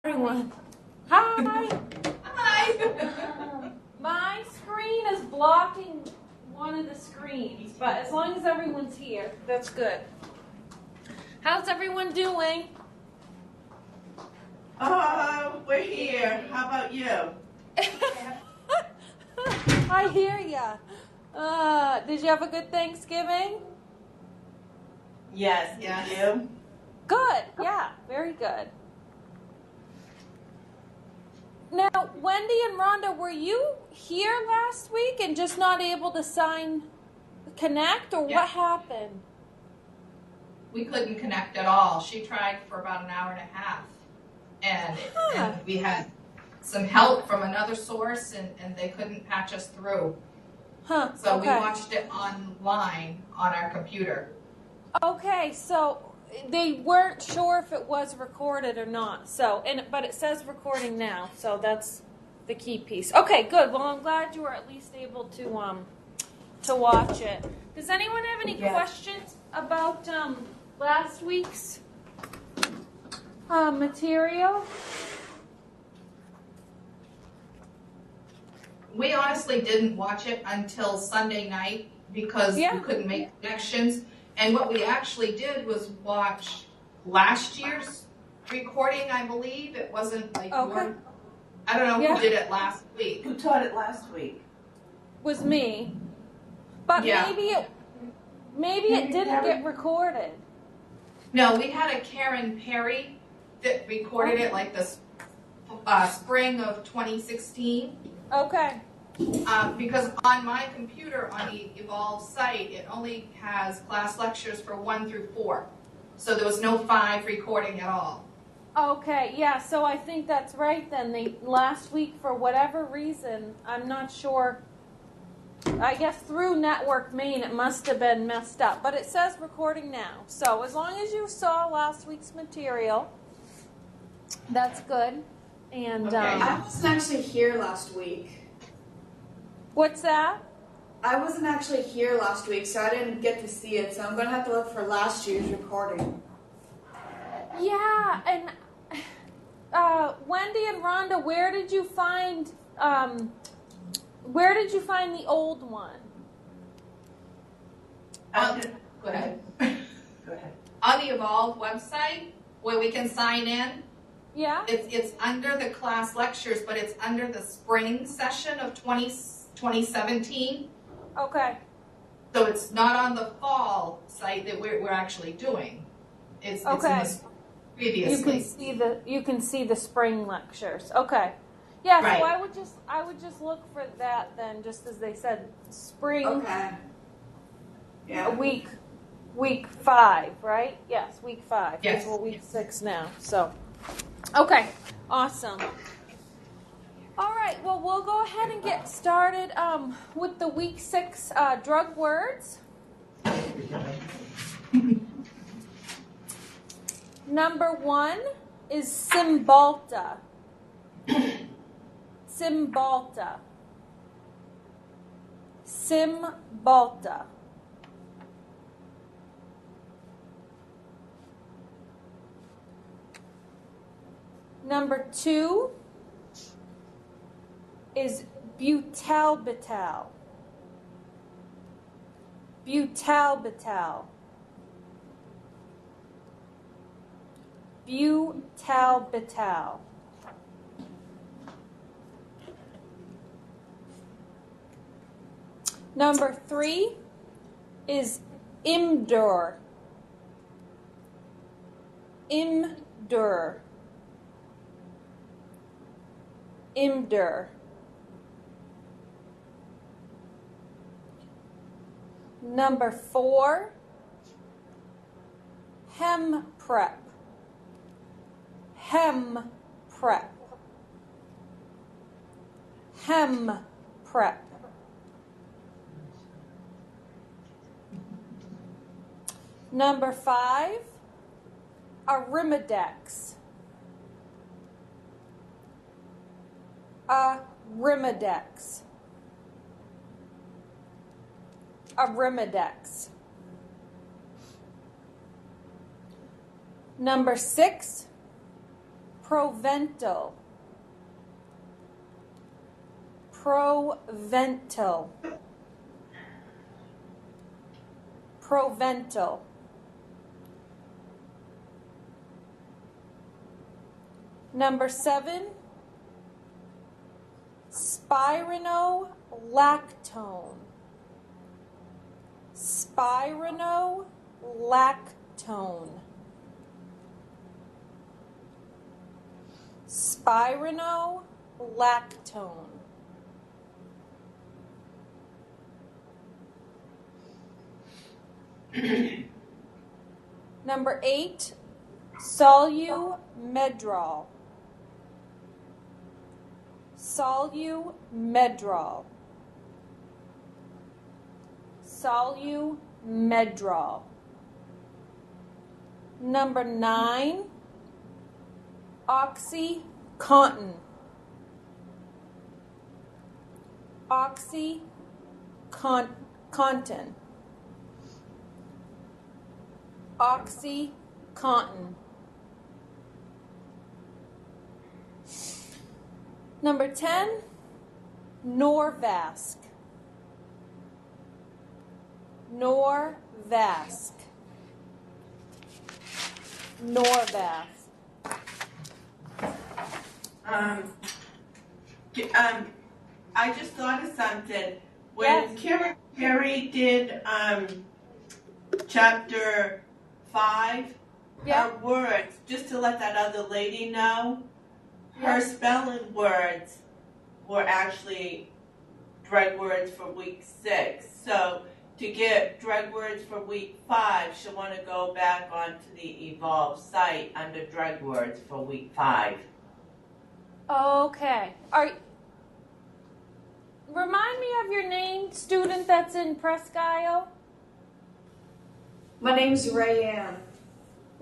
Everyone. Hi. Hi. My screen is blocking one of the screens, but as long as everyone's here, that's good. How's everyone doing? We're here. How about you? I hear ya. Did you have a good Thanksgiving? Yes. You? Good. Yeah, very good. Now, Wendy and Rhonda, were you here last week and just not able to connect, or what happened? We couldn't connect at all. She tried for about an hour and a half, and we had some help from another source, and they couldn't patch us through. So we watched it online on our computer. Okay, so they weren't sure if it was recorded or not. But it says recording now, so that's the key piece. Okay, good. Well, I'm glad you were at least able to watch it. Does anyone have any questions about last week's material? We honestly didn't watch it until Sunday night because we couldn't make connections. And what we actually did was watch last year's recording, I believe. It wasn't like I don't know who did it last week. Who taught it last week? Was me. But maybe it didn't get recorded. No, we had a Karen Perry that recorded it like the spring of 2016. Okay. Because on my computer, on the Evolve site, it only has class lectures for 1 through 4. So there was no 5 recording at all. Okay, yeah, so I think that's right then. Last week, for whatever reason, I'm not sure, I guess through Network Maine, it must have been messed up. But it says recording now. So as long as you saw last week's material, that's good. And I wasn't actually here last week. What's that? I wasn't actually here last week, so I didn't get to see it. So I'm going to have to look for last year's recording. Yeah, and Wendy and Rhonda, where did you find the old one? Go ahead. Go ahead. On the Evolve website, where we can sign in, Yeah. it's under the class lectures, but it's under the spring session of 2017. Okay. So it's not on the fall site that we're actually doing. It's in the previously. You can see the spring lectures. Okay. Yeah, right. So I would just look for that then, just as they said, spring. Okay. Yeah. Week 5, right? Yes, week 5. Yes. We're week 6 now. So, okay, awesome. All right, well, we'll go ahead and get started with the week 6 drug words. Number 1 is Cymbalta. Cymbalta. Cymbalta. Number 2 is butalbital. Butalbital. Butalbital. Number 3 is Imdur. Imdur. Imdur. Number 4, Hemprep. Hemprep. Hemprep. Number 5, Arimidex. Arimidex. Arimidex. Number 6, Proventil. Proventil. Proventil. Number 7, spironolactone. Spironolactone. Spironolactone. Number 8, Solumedrol. Solumedrol. Solumedrol. Number 9, OxyContin. OxyContin. OxyContin. Number 10, Norvasc. Norvasc. Norvasc. I just thought of something. When Yes. Carrie did chapter 5, Yeah. her words, just to let that other lady know, her spelling words were actually drug words for week 6. So to get drug words for week 5, she'll want to go back onto the Evolve site under drug words for week 5. Okay. Remind me of your name, student that's in Presque Isle. My name's Rayanne.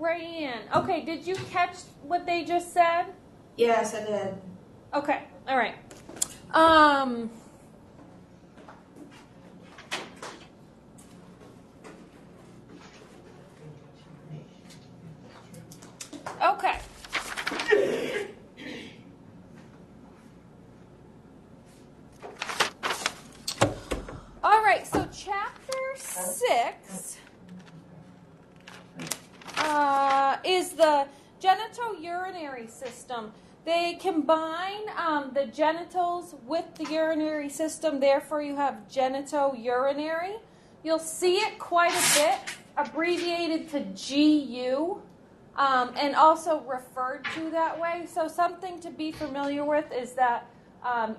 Rayanne. Okay, did you catch what they just said? Yes, I did. Okay, all right. Okay. All right, so chapter 6 is the genitourinary system. They combine the genitals with the urinary system, therefore you have genitourinary. You'll see it quite a bit, abbreviated to GU, and also referred to that way. So something to be familiar with is that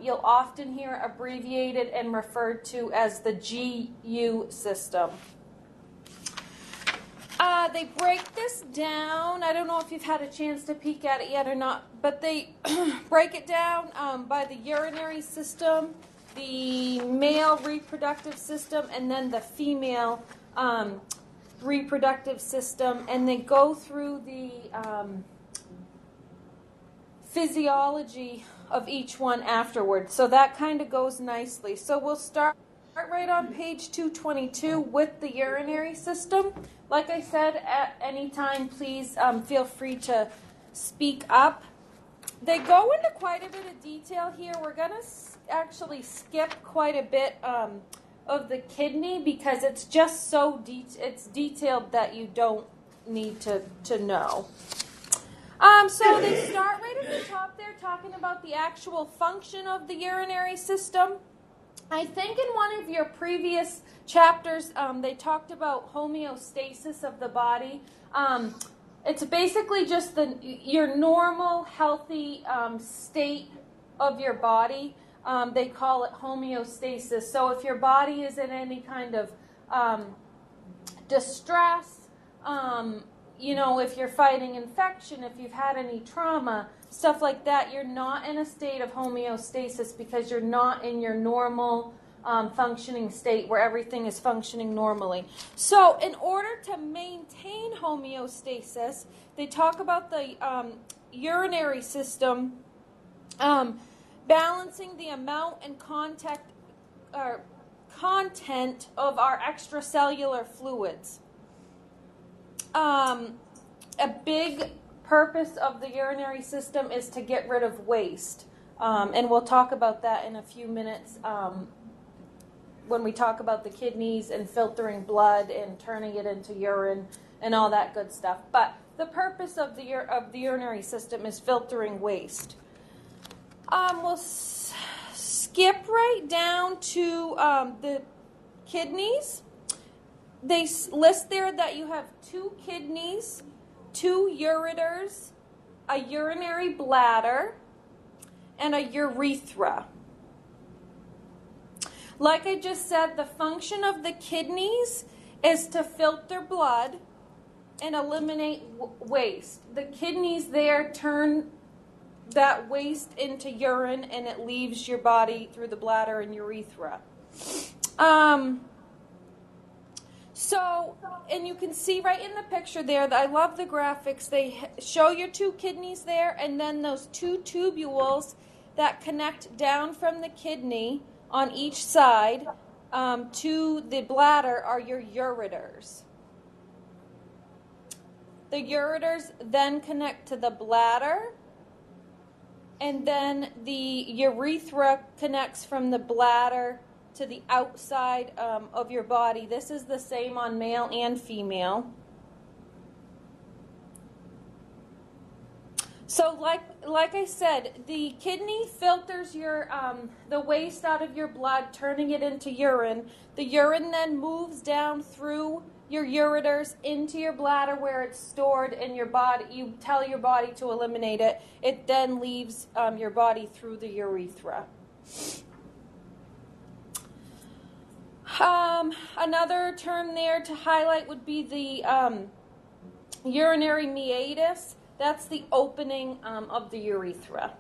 you'll often hear abbreviated and referred to as the GU system. They break this down. I don't know if you've had a chance to peek at it yet or not, but they break it down by the urinary system, the male reproductive system, and then the female reproductive system, and they go through the physiology of each one afterwards. So that kind of goes nicely. So we'll start right on page 222 with the urinary system. Like I said, at any time, please feel free to speak up. They go into quite a bit of detail here. We're going to actually skip quite a bit of the kidney because it's just so it's detailed that you don't need to know. So they start right at the top there talking about the actual function of the urinary system. I think in one of your previous chapters, they talked about homeostasis of the body. It's basically just your normal, healthy state of your body. They call it homeostasis. So if your body is in any kind of distress, if you're fighting infection, if you've had any trauma, stuff like that, you're not in a state of homeostasis because you're not in your normal functioning state where everything is functioning normally. So in order to maintain homeostasis, they talk about the urinary system balancing the amount and content of our extracellular fluids. A big purpose of the urinary system is to get rid of waste. And we'll talk about that in a few minutes when we talk about the kidneys and filtering blood and turning it into urine and all that good stuff. But the purpose of the urinary system is filtering waste. We'll skip right down to the kidneys. They list there that you have 2 kidneys, 2 ureters, a urinary bladder, and a urethra. Like I just said, the function of the kidneys is to filter blood and eliminate waste. The kidneys there turn that waste into urine, and it leaves your body through the bladder and urethra. And you can see right in the picture there that I love the graphics. They show your 2 kidneys there, and then those 2 tubules that connect down from the kidney on each side to the bladder are your ureters. The ureters then connect to the bladder, and then the urethra connects from the bladder to the outside of your body. This is the same on male and female. So like I said, the kidney filters your the waste out of your blood, turning it into urine. The urine then moves down through your ureters into your bladder where it's stored in your body. You tell your body to eliminate it. It then leaves your body through the urethra. Another term there to highlight would be the urinary meatus. That's the opening of the urethra.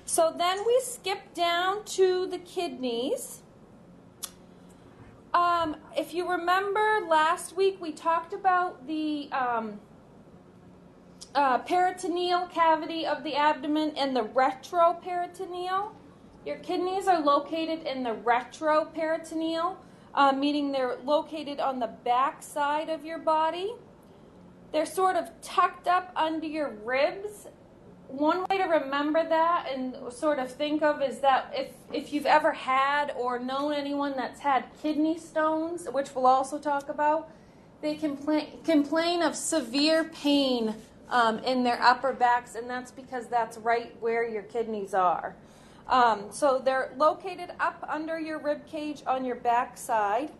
So then we skip down to the kidneys. If you remember last week, we talked about the peritoneal cavity of the abdomen and the retroperitoneal. Your kidneys are located in the retroperitoneal, meaning they're located on the back side of your body. They're sort of tucked up under your ribs. One way to remember that and sort of think of is that if you've ever had or known anyone that's had kidney stones, which we'll also talk about, they complain of severe pain in their upper backs, and that's because that's right where your kidneys are. So they're located up under your rib cage on your back side.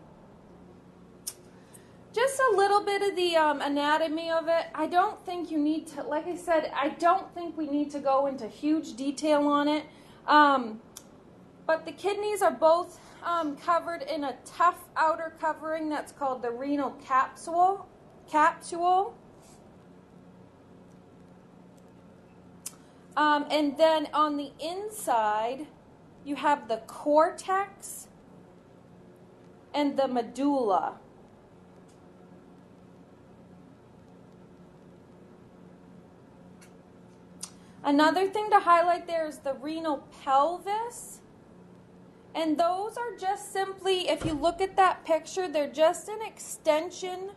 Just a little bit of the anatomy of it. I don't think you need to, like I said, I don't think we need to go into huge detail on it. But the kidneys are both covered in a tough outer covering that's called the renal capsule. And then on the inside, you have the cortex and the medulla. Another thing to highlight there is the renal pelvis. And those are just simply, if you look at that picture, they're just an extension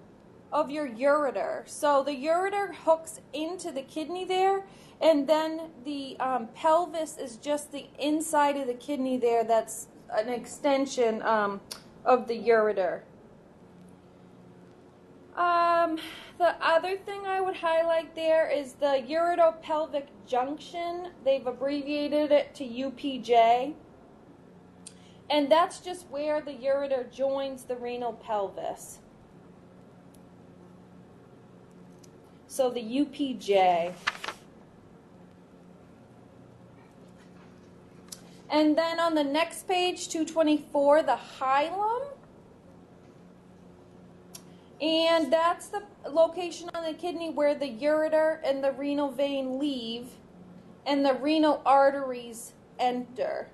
of your ureter. So the ureter hooks into the kidney there, and then the pelvis is just the inside of the kidney there. That's an extension of the ureter. The other thing I would highlight there is the uretopelvic junction. They've abbreviated it to UPJ. And that's just where the ureter joins the renal pelvis. So the UPJ. And then on the next page, 224, the hilum. And that's the location on the kidney where the ureter and the renal vein leave and the renal arteries enter,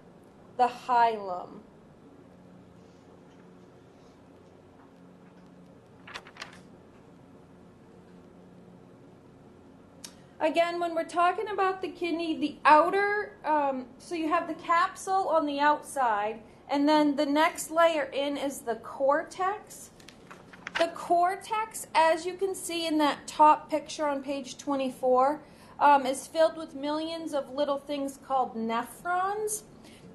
the hilum. Again, when we're talking about the kidney, the outer, so you have the capsule on the outside, and then the next layer in is the cortex. The cortex, as you can see in that top picture on page 24, is filled with millions of little things called nephrons.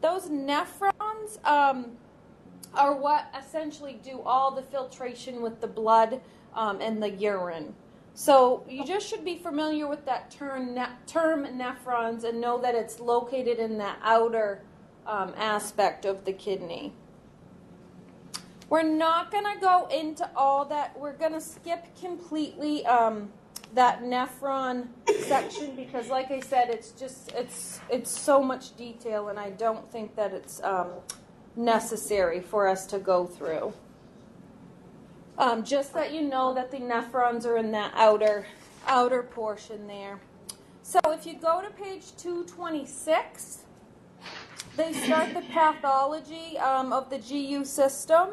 Those nephrons are what essentially do all the filtration with the blood and the urine. So you just should be familiar with that term nephrons and know that it's located in that outer aspect of the kidney. We're not going to go into all that. We're going to skip completely that nephron section because, like I said, it's so much detail, and I don't think that it's necessary for us to go through. Just that you know that the nephrons are in that outer portion there. So if you go to page 226, they start the pathology of the GU system.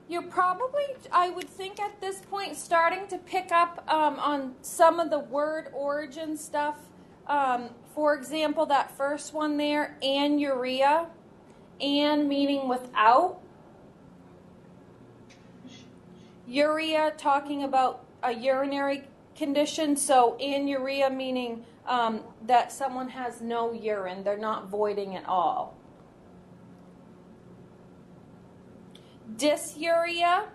You're probably, I would think at this point, starting to pick up on some of the word origin stuff. For example, that first one there, anuria, an meaning without. Urea, talking about a urinary condition, so anuria meaning that someone has no urine, they're not voiding at all. Dysuria,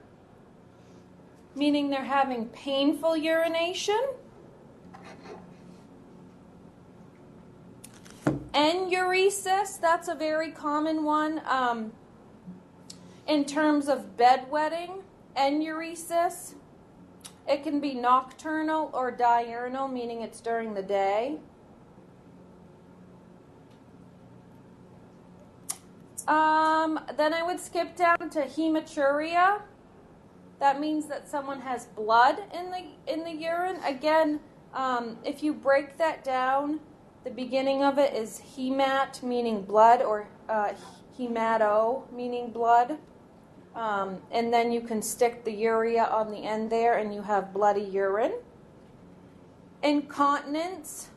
meaning they're having painful urination. Enuresis, that's a very common one in terms of bedwetting. Enuresis, it can be nocturnal or diurnal, meaning it's during the day. Then I would skip down to hematuria. That means that someone has blood in the urine. Again, if you break that down, the beginning of it is hemat, meaning blood, or hemato, meaning blood. And then you can stick the urea on the end there, and you have bloody urine. Incontinence,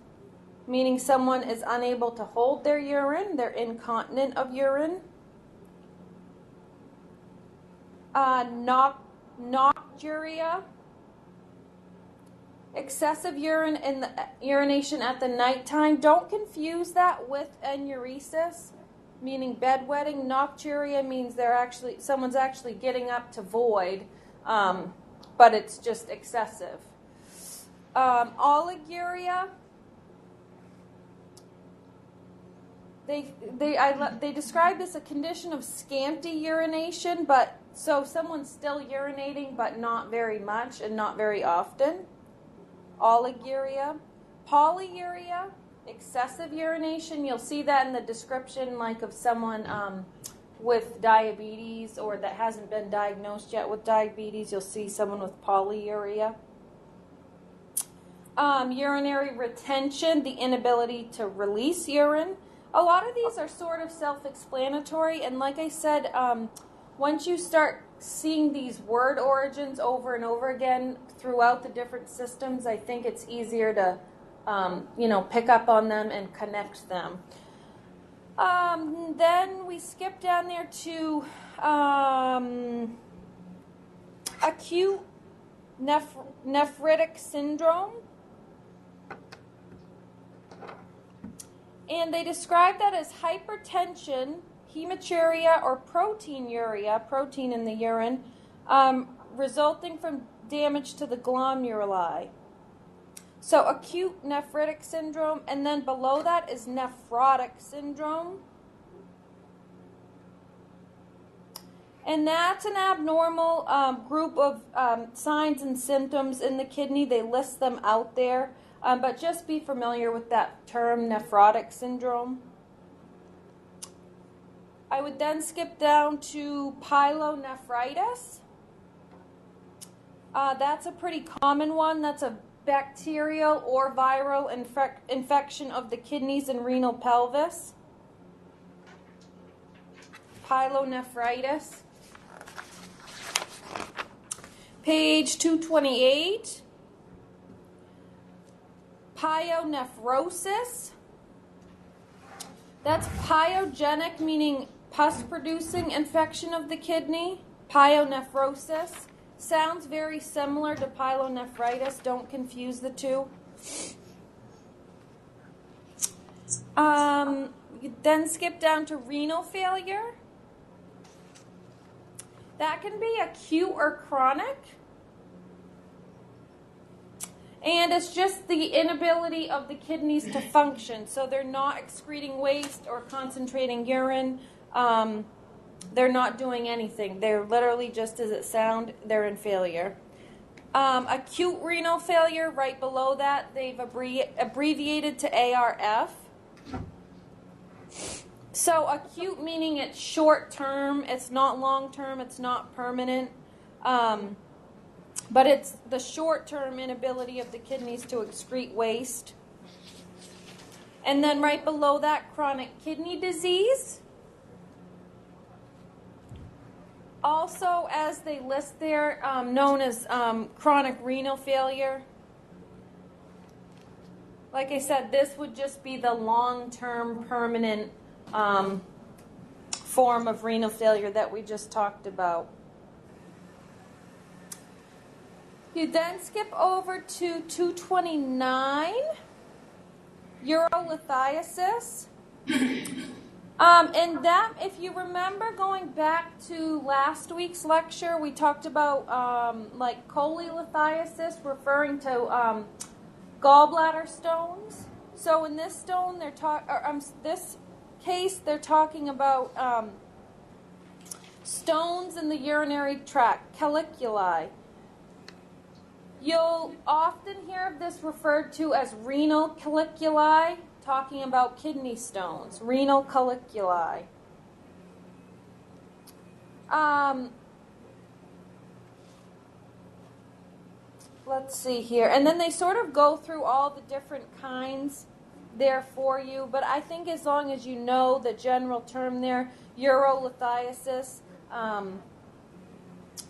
meaning someone is unable to hold their urine. They're incontinent of urine. Nocturia, excessive urination at the nighttime. Don't confuse that with enuresis, meaning bedwetting. Nocturia means someone's actually getting up to void, but it's just excessive. Oliguria. They describe this a condition of scanty urination, but so someone's still urinating, but not very much and not very often. Oliguria. Polyuria, excessive urination. You'll see that in the description, like of someone with diabetes or that hasn't been diagnosed yet with diabetes. You'll see someone with polyuria. Urinary retention, the inability to release urine. A lot of these are sort of self-explanatory, and like I said, once you start seeing these word origins over and over again throughout the different systems, I think it's easier to, pick up on them and connect them. Then we skip down there to acute nephritic syndrome. And they describe that as hypertension, hematuria, or proteinuria, protein in the urine, resulting from damage to the glomeruli. So acute nephritic syndrome, and then below that is nephrotic syndrome. And that's an abnormal group of signs and symptoms in the kidney. They list them out there. But just be familiar with that term, nephrotic syndrome. I would then skip down to pyelonephritis. That's a pretty common one. That's a bacterial or viral infection of the kidneys and renal pelvis. Pyelonephritis. Page 228. Pyonephrosis. That's pyogenic, meaning pus-producing infection of the kidney, pyonephrosis. Sounds very similar to pyelonephritis. Don't confuse the two. You then skip down to renal failure. That can be acute or chronic. And it's just the inability of the kidneys to function. So they're not excreting waste or concentrating urine. They're not doing anything. They're literally, just as it sounds, they're in failure. Acute renal failure, right below that, they've abbreviated to ARF. So acute meaning it's short term, it's not long term, it's not permanent. But it's the short-term inability of the kidneys to excrete waste. And then right below that, chronic kidney disease. Also, as they list there, known as chronic renal failure. Like I said, this would just be the long-term, permanent form of renal failure that we just talked about. You then skip over to 229, urolithiasis. And that, if you remember going back to last week's lecture, we talked about like cholelithiasis, referring to gallbladder stones. So in this stone, this case, they're talking about stones in the urinary tract, caliculi. You'll often hear of this referred to as renal caliculi, talking about kidney stones, renal caliculi. Let's see here. And then they sort of go through all the different kinds there for you, but I think as long as you know the general term there, urolithiasis,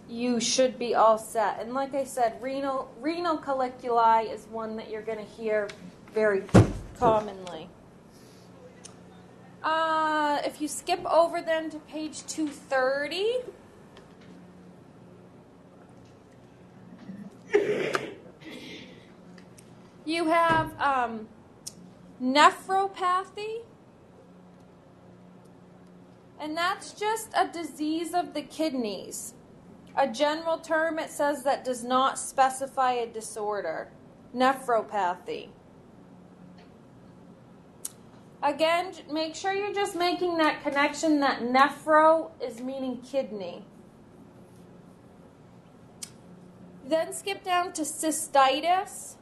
you should be all set. And like I said, renal caliculi is one that you're going to hear very commonly. If you skip over then to page 230, you have nephropathy. And that's just a disease of the kidneys. A general term, it says, that does not specify a disorder. Nephropathy. Again, make sure you're just making that connection that nephro is meaning kidney. Then skip down to cystitis.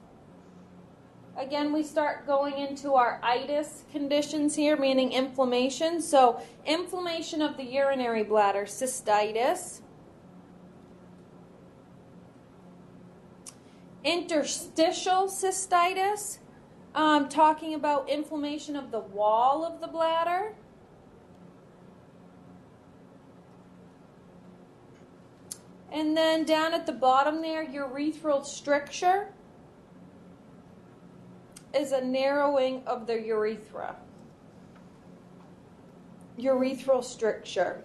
Again, we start going into our itis conditions here, meaning inflammation. So, inflammation of the urinary bladder, cystitis. Interstitial cystitis, talking about inflammation of the wall of the bladder. And then down at the bottom there, urethral stricture is a narrowing of the urethra. Urethral stricture.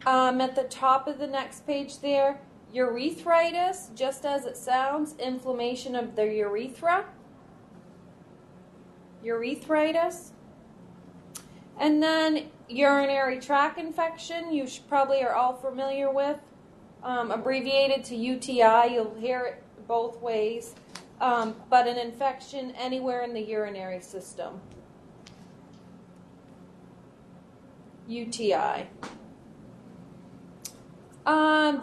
At the top of the next page there, urethritis, just as it sounds, inflammation of the urethra. Urethritis. And then urinary tract infection, you probably are all familiar with, abbreviated to UTI. You'll hear it both ways, but an infection anywhere in the urinary system. UTI.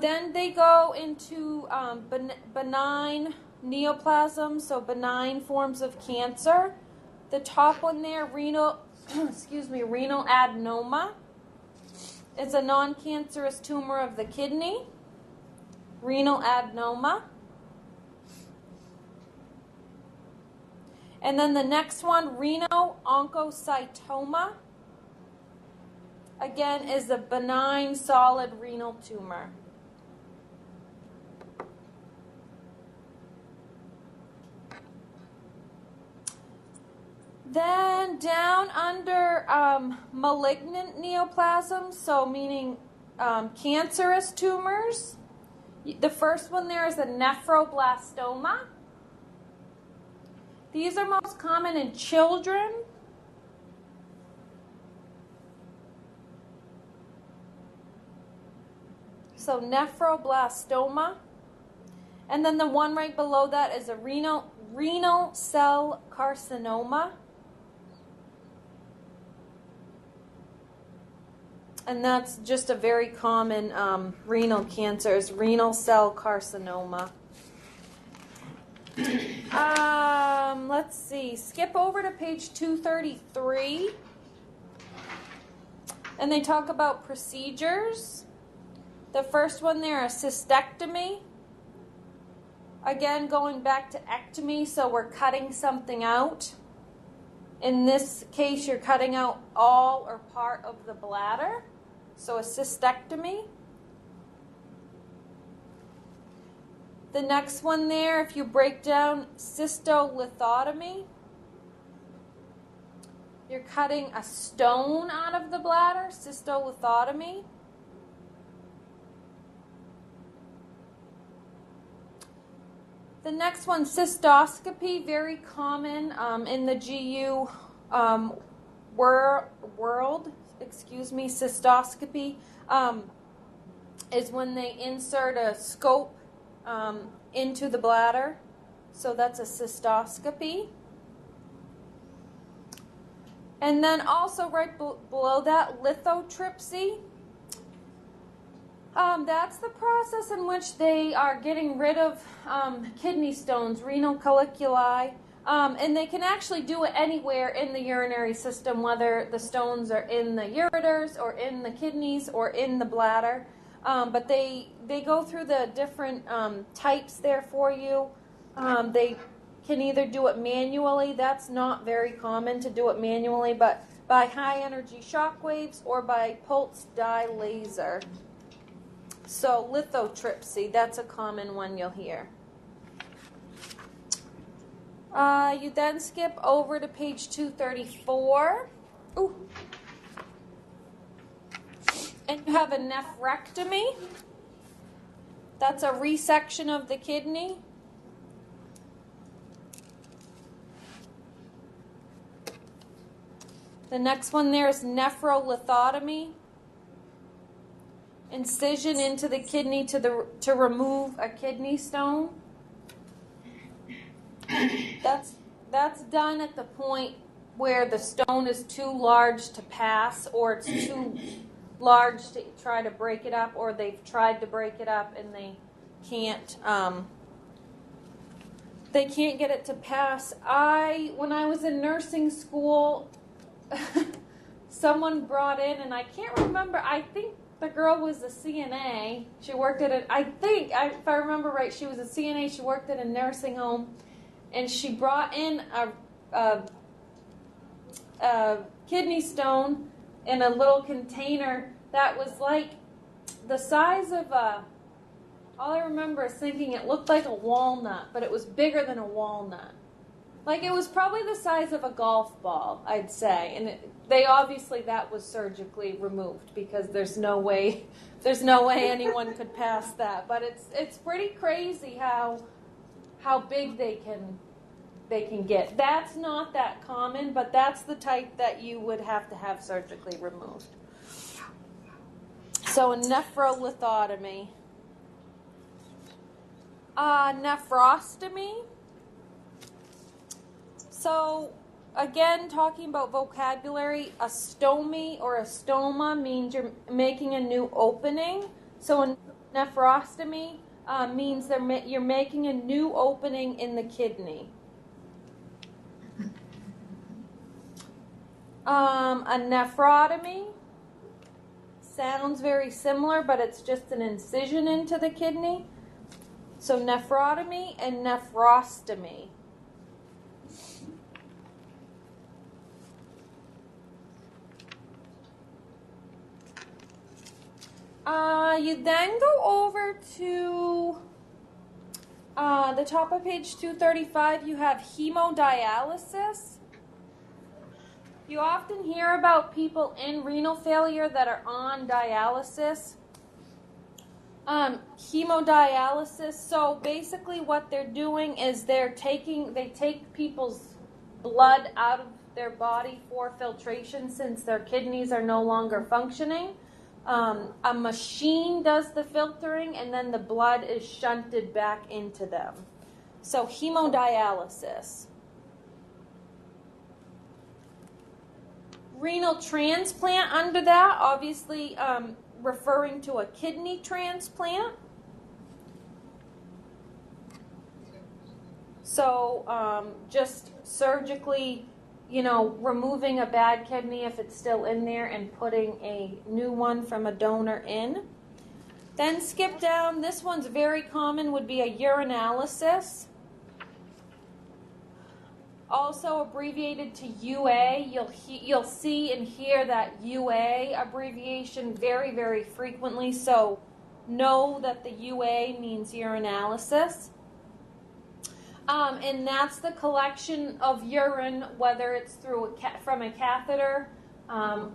Then they go into benign neoplasm, so benign forms of cancer. The top one there, renal adenoma. It's a non-cancerous tumor of the kidney. Renal adenoma. And then the next one, renal oncocytoma. Again, is a benign solid renal tumor. Then then down under malignant neoplasms, so meaning cancerous tumors, the first one there is a nephroblastoma. These are most common in children. So nephroblastoma. And then the one right below that is a renal cell carcinoma. And that's just a very common renal cancer, is renal cell carcinoma. Let's see. Skip over to page 233. And they talk about procedures. The first one there, a cystectomy. Again, going back to ectomy, so we're cutting something out. In this case, you're cutting out all or part of the bladder. So a cystectomy. The next one there, if you break down cystolithotomy, you're cutting a stone out of the bladder, cystolithotomy. The next one, cystoscopy, very common in the GU world. Cystoscopy is when they insert a scope into the bladder. So that's a cystoscopy. And then also right below that, lithotripsy. That's the process in which they are getting rid of kidney stones, renal caliculi, and they can actually do it anywhere in the urinary system, whether the stones are in the ureters or in the kidneys or in the bladder. But they go through the different types there for you. They can either do it manually. That's not very common to do it manually, but by high energy shock waves or by pulsed dye laser. So lithotripsy, that's a common one you'll hear. You then skip over to page 234. Ooh. And you have a nephrectomy. That's a resection of the kidney. The next one there is nephrolithotomy. Incision into the kidney to remove a kidney stone. That's done at the point where the stone is too large to pass, or it's too large to try to break it up, or they've tried to break it up and they can't get it to pass. When I was in nursing school, someone brought in, and I can't remember, I think the girl was a CNA. She worked at if I remember right, she was a CNA. She worked at a nursing home, and she brought in a kidney stone in a little container that was like the size of all I remember is thinking it looked like a walnut, but it was bigger than a walnut. Like, it was probably the size of a golf ball, I'd say. And that was surgically removed, because there's no way anyone could pass that. But it's pretty crazy how big they can get. That's not that common, but that's the type that you would have to have surgically removed. So a nephrolithotomy. Nephrostomy. So, again, talking about vocabulary, a stomy or a stoma means you're making a new opening. So a nephrostomy means you're making a new opening in the kidney. A nephrotomy sounds very similar, but it's just an incision into the kidney. So nephrotomy and nephrostomy. You then go over to the top of page 235. You have hemodialysis. You often hear about people in renal failure that are on dialysis. Hemodialysis. So basically what they're doing is they take people's blood out of their body for filtration since their kidneys are no longer functioning. A machine does the filtering and then the blood is shunted back into them. So hemodialysis. Renal transplant under that, obviously referring to a kidney transplant. So just surgically, removing a bad kidney if it's still in there and putting a new one from a donor in. Then skip down. This one's very common, would be a urinalysis. Also abbreviated to UA. You'll see and hear that UA abbreviation very, very frequently. So know that the UA means urinalysis. And that's the collection of urine, whether it's from a catheter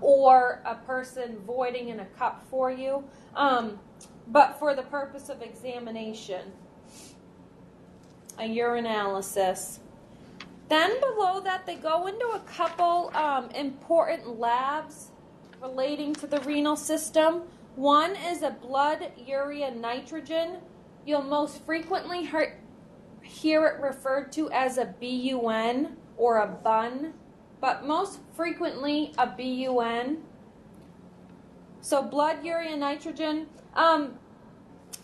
or a person voiding in a cup for you, but for the purpose of examination, a urinalysis. Then below that, they go into a couple important labs relating to the renal system. One is a blood urea nitrogen. You'll most frequently hear it referred to as a BUN or a BUN, but most frequently a BUN. So blood urea nitrogen, and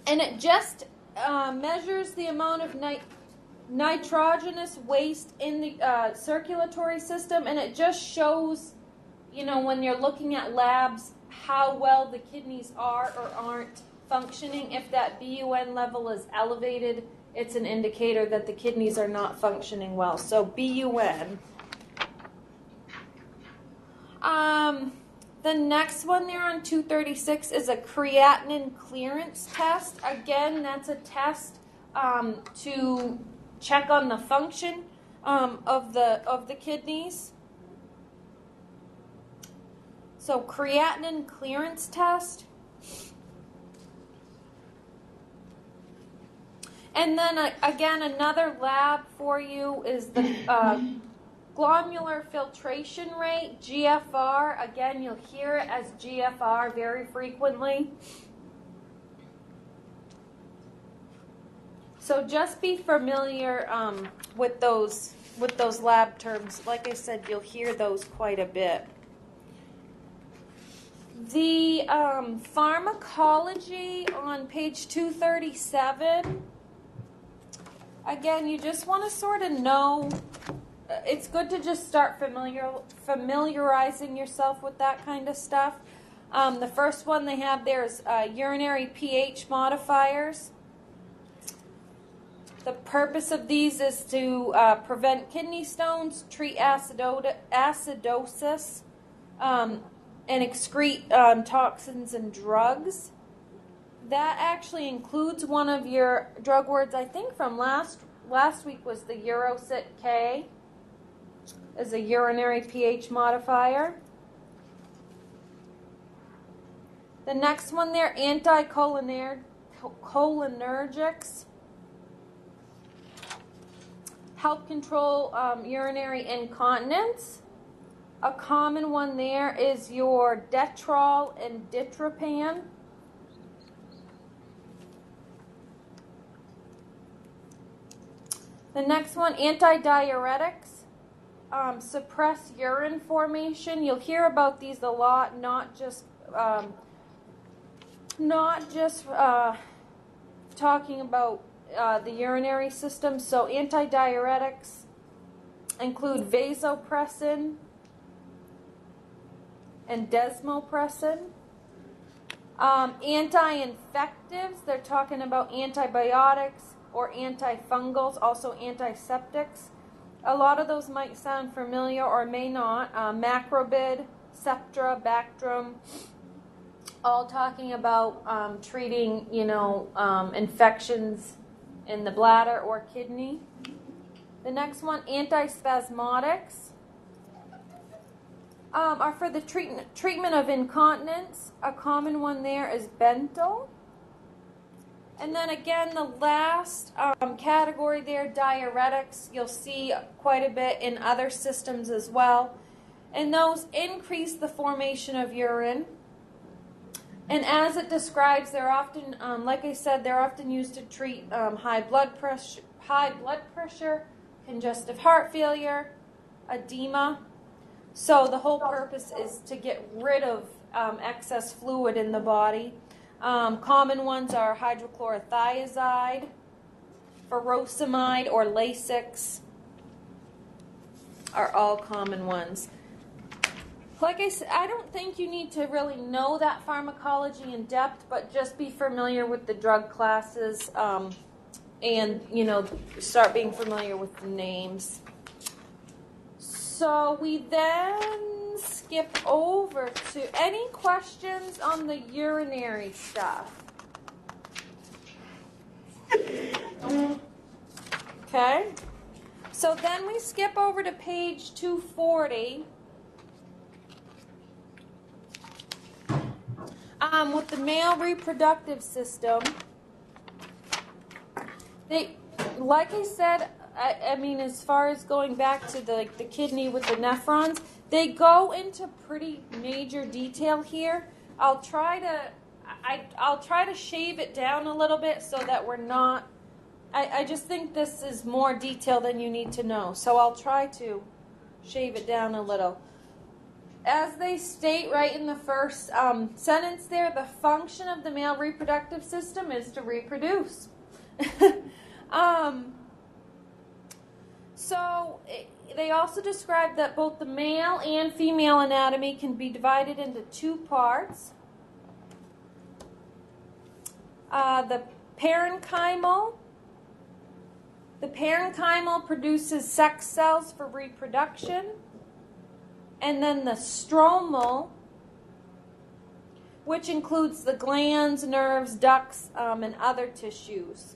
it just measures the amount of nitrogenous waste in the circulatory system, and it just shows, when you're looking at labs, how well the kidneys are or aren't functioning. If that BUN level is elevated, it's an indicator that the kidneys are not functioning well. So BUN. The next one there on 236 is a creatinine clearance test. Again, that's a test to check on the function of the kidneys. So creatinine clearance test. And then again, another lab for you is the glomerular filtration rate, GFR. Again, you'll hear it as GFR very frequently. So just be familiar with those lab terms. Like I said, you'll hear those quite a bit. The pharmacology on page 237. Again, you just want to sort of know. It's good to just start familiarizing yourself with that kind of stuff. The first one they have there is urinary pH modifiers. The purpose of these is to prevent kidney stones, treat acidosis, and excrete toxins and drugs. That actually includes one of your drug words, I think from last week was the Urocit K as a urinary pH modifier. The next one there, anticholinergics. Help control urinary incontinence. A common one there is your Detrol and Ditropan. The next one, antidiuretics, suppress urine formation. You'll hear about these a lot, not just talking about the urinary system. So antidiuretics include vasopressin and desmopressin. Anti-infectives, they're talking about antibiotics or antifungals, also antiseptics. A lot of those might sound familiar or may not. Macrobid, Septra, Bactrim, all talking about treating, infections in the bladder or kidney. The next one, antispasmodics. are for the treatment of incontinence. A common one there is Bentol. And then again, the last category there, diuretics, you'll see quite a bit in other systems as well. And those increase the formation of urine. And as it describes, they're often, like I said, they're often used to treat high blood pressure, congestive heart failure, edema. So the whole purpose is to get rid of excess fluid in the body. Common ones are hydrochlorothiazide, furosemide, or Lasix are all common ones. Like I said, I don't think you need to really know that pharmacology in depth, but just be familiar with the drug classes and, you know, start being familiar with the names. So we then skip over to any questions on the urinary stuff. Okay. So then we skip over to page 240. With the male reproductive system, they, like I said, I mean, as far as going back to the kidney with the nephrons, they go into pretty major detail here. I'll try to shave it down a little bit so that we're not. I just think this is more detail than you need to know, so I'll try to shave it down a little. As they state right in the first sentence there, the function of the male reproductive system is to reproduce. They also describe that both the male and female anatomy can be divided into two parts. The parenchymal. The parenchymal produces sex cells for reproduction. And then the stromal, which includes the glands, nerves, ducts, and other tissues.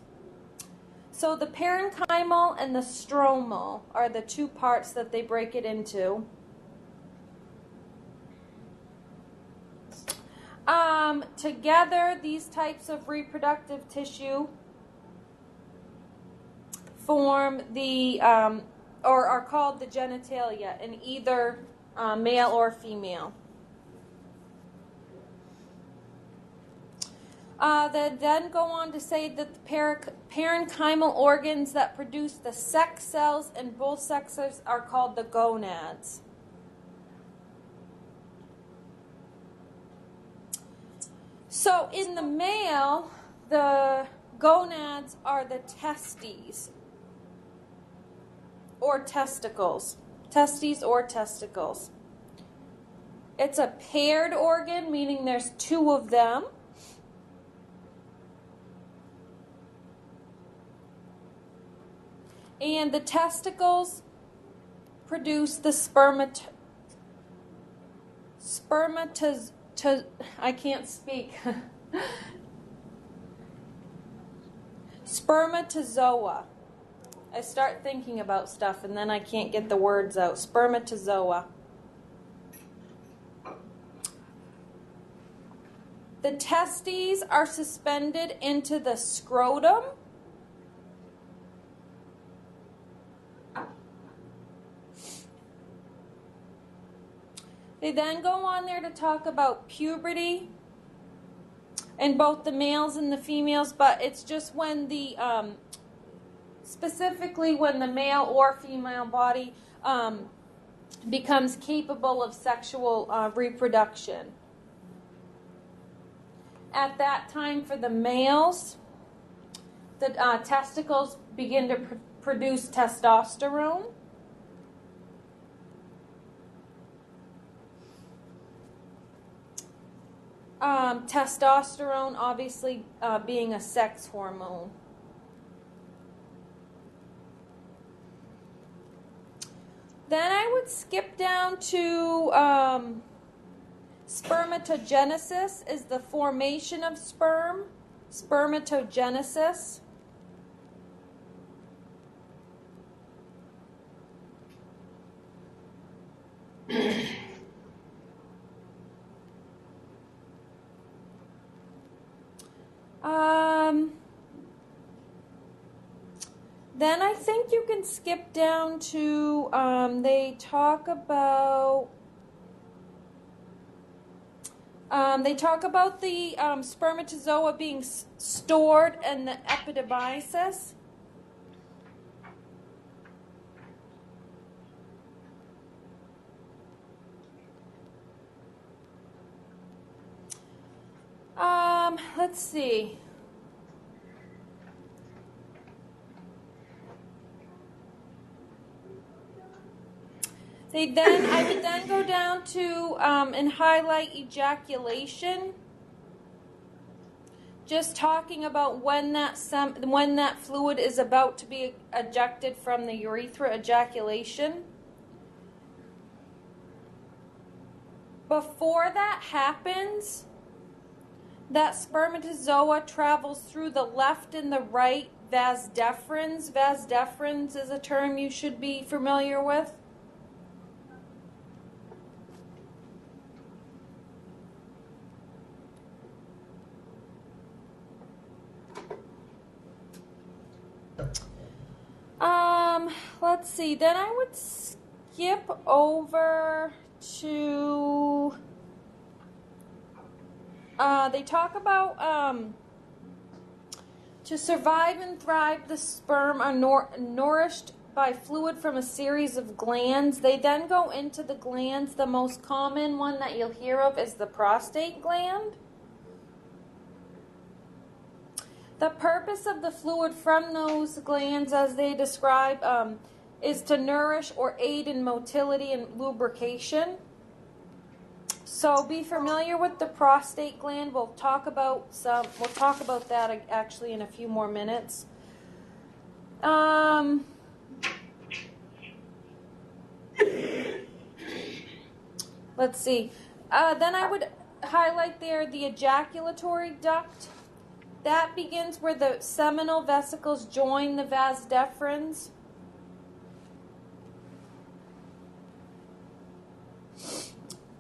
So the parenchymal and the stromal are the two parts that they break it into. Together, these types of reproductive tissue form the, or are called the genitalia in either male or female. They then go on to say that the parenchymal organs that produce the sex cells in both sexes are called the gonads. So in the male, the gonads are the testes or testicles. Testes or testicles. It's a paired organ, meaning there's two of them. And the testicles produce the I can't speak. Spermatozoa. I start thinking about stuff and then I can't get the words out. Spermatozoa. The testes are suspended into the scrotum. They then go on there to talk about puberty in both the males and the females, but it's just when the, specifically when the male or female body becomes capable of sexual reproduction. At that time for the males, the testicles begin to produce testosterone. Testosterone obviously being a sex hormone. Then I would skip down to spermatogenesis is the formation of sperm. Spermatogenesis. Then I think you can skip down to, they talk about the spermatozoa being stored in the epididymis. Let's see. I would then go down to and highlight ejaculation. Just talking about when that fluid is about to be ejected from the urethra, ejaculation. Before that happens, that spermatozoa travels through the left and the right vas deferens. Vas deferens is a term you should be familiar with. Let's see. Then I would skip over to. They talk about to survive and thrive, the sperm are nourished by fluid from a series of glands. They then go into the glands. The most common one that you'll hear of is the prostate gland. The purpose of the fluid from those glands, as they describe, is to nourish or aid in motility and lubrication. So be familiar with the prostate gland. We'll talk about that actually in a few more minutes. Let's see. Then I would highlight there the ejaculatory duct. That begins where the seminal vesicles join the vas deferens.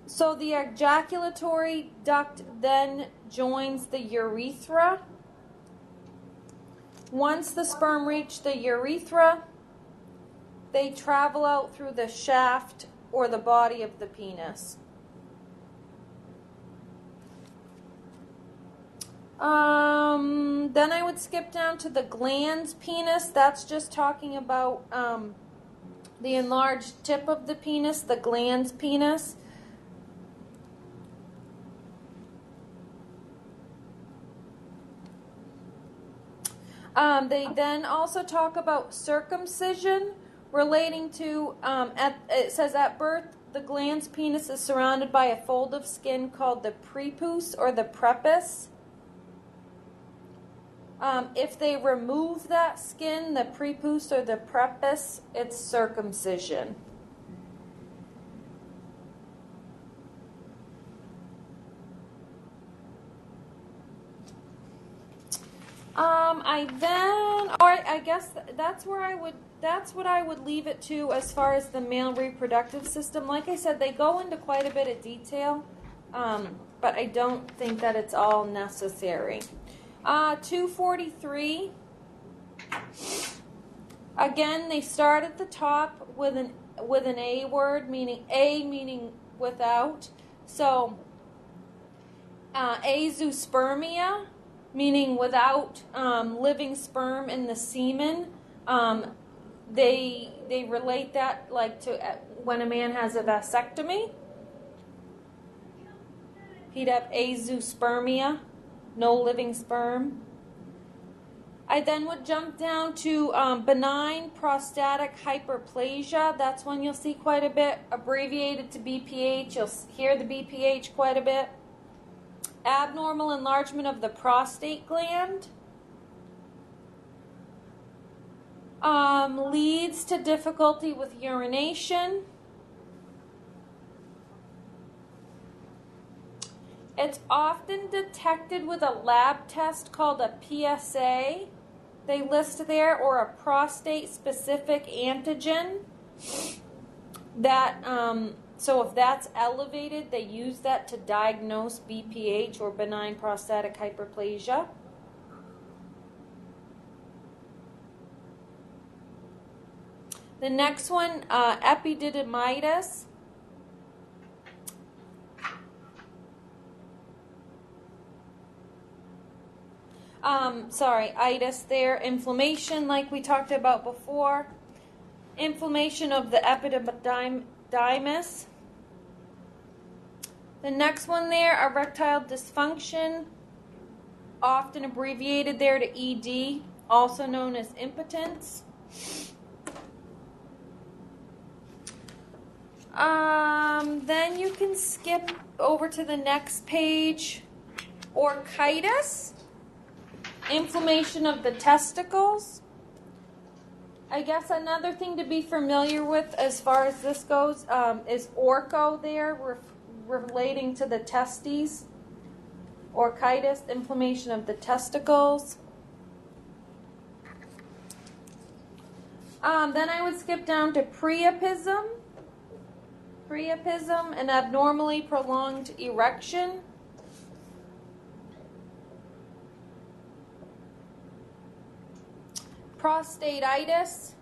So the ejaculatory duct then joins the urethra. Once the sperm reach the urethra, they travel out through the shaft or the body of the penis. Then I would skip down to the glans penis. That's just talking about the enlarged tip of the penis, the glans penis. They then also talk about circumcision relating to, it says at birth, the glans penis is surrounded by a fold of skin called the prepuce or the prepuce. If they remove that skin, the prepuce or the prepuce, it's circumcision. I guess that's what I would leave it to as far as the male reproductive system. Like I said, they go into quite a bit of detail, but I don't think that it's all necessary. 243. Again, they start at the top with an A word, meaning without. So, azoospermia, meaning without living sperm in the semen. They relate that like to when a man has a vasectomy. He'd have azoospermia, no living sperm. I then would jump down to benign prostatic hyperplasia. That's one you'll see quite a bit, abbreviated to BPH. You'll hear the BPH quite a bit. Abnormal enlargement of the prostate gland. Leads to difficulty with urination. It's often detected with a lab test called a PSA. They list there, or a prostate-specific antigen. That so if that's elevated, they use that to diagnose BPH or benign prostatic hyperplasia. The next one, epididymitis. Itis there. Inflammation, like we talked about before. Inflammation of the epididymis. The next one there, erectile dysfunction, often abbreviated there to ED, also known as impotence. Then you can skip over to the next page. Orchitis, inflammation of the testicles. I guess another thing to be familiar with as far as this goes is orcho there, relating to the testes. Orchitis, inflammation of the testicles. Then I would skip down to priapism. Priapism, an abnormally prolonged erection. Prostatitis,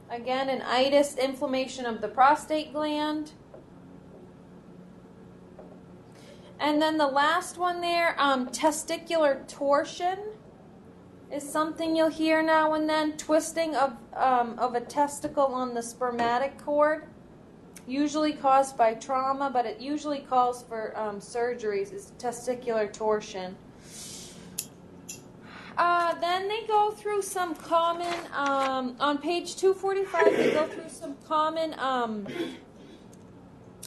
again an itis, inflammation of the prostate gland. And then the last one there, testicular torsion, is something you'll hear now and then. Twisting of a testicle on the spermatic cord, usually caused by trauma, but it usually calls for surgeries, is testicular torsion. Then they go through some common, on page 245, they go through some common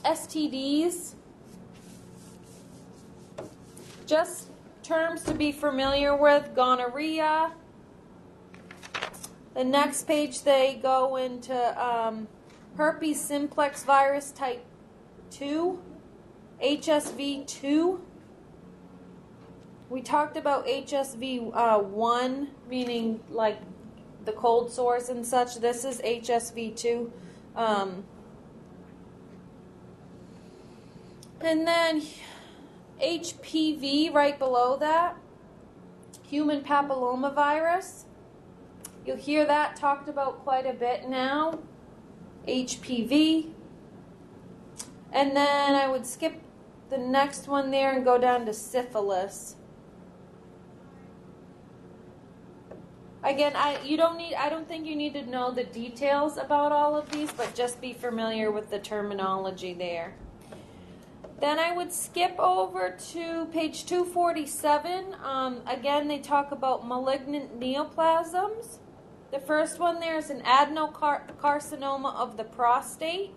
STDs. Just terms to be familiar with: gonorrhea. The next page they go into herpes simplex virus type 2, HSV2. We talked about HSV1, meaning like the cold sores and such. This is HSV2. And then HPV right below that, human papillomavirus. You'll hear that talked about quite a bit now, HPV. And then I would skip the next one there and go down to syphilis. Again, I don't think you need to know the details about all of these, but just be familiar with the terminology there. Then I would skip over to page 247. Again, they talk about malignant neoplasms. The first one there is an adenocarcinoma of the prostate.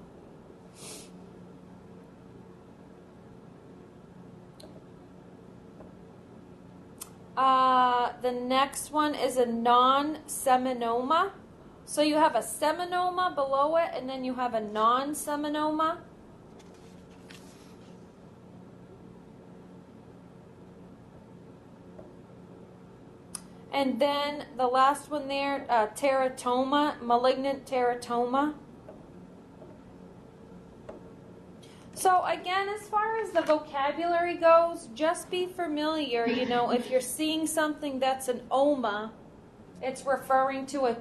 The next one is a non-seminoma. So you have a seminoma below it, and then you have a non-seminoma. And then the last one there, teratoma, malignant teratoma. So again, as far as the vocabulary goes, just be familiar, if you're seeing something that's an oma, it's referring to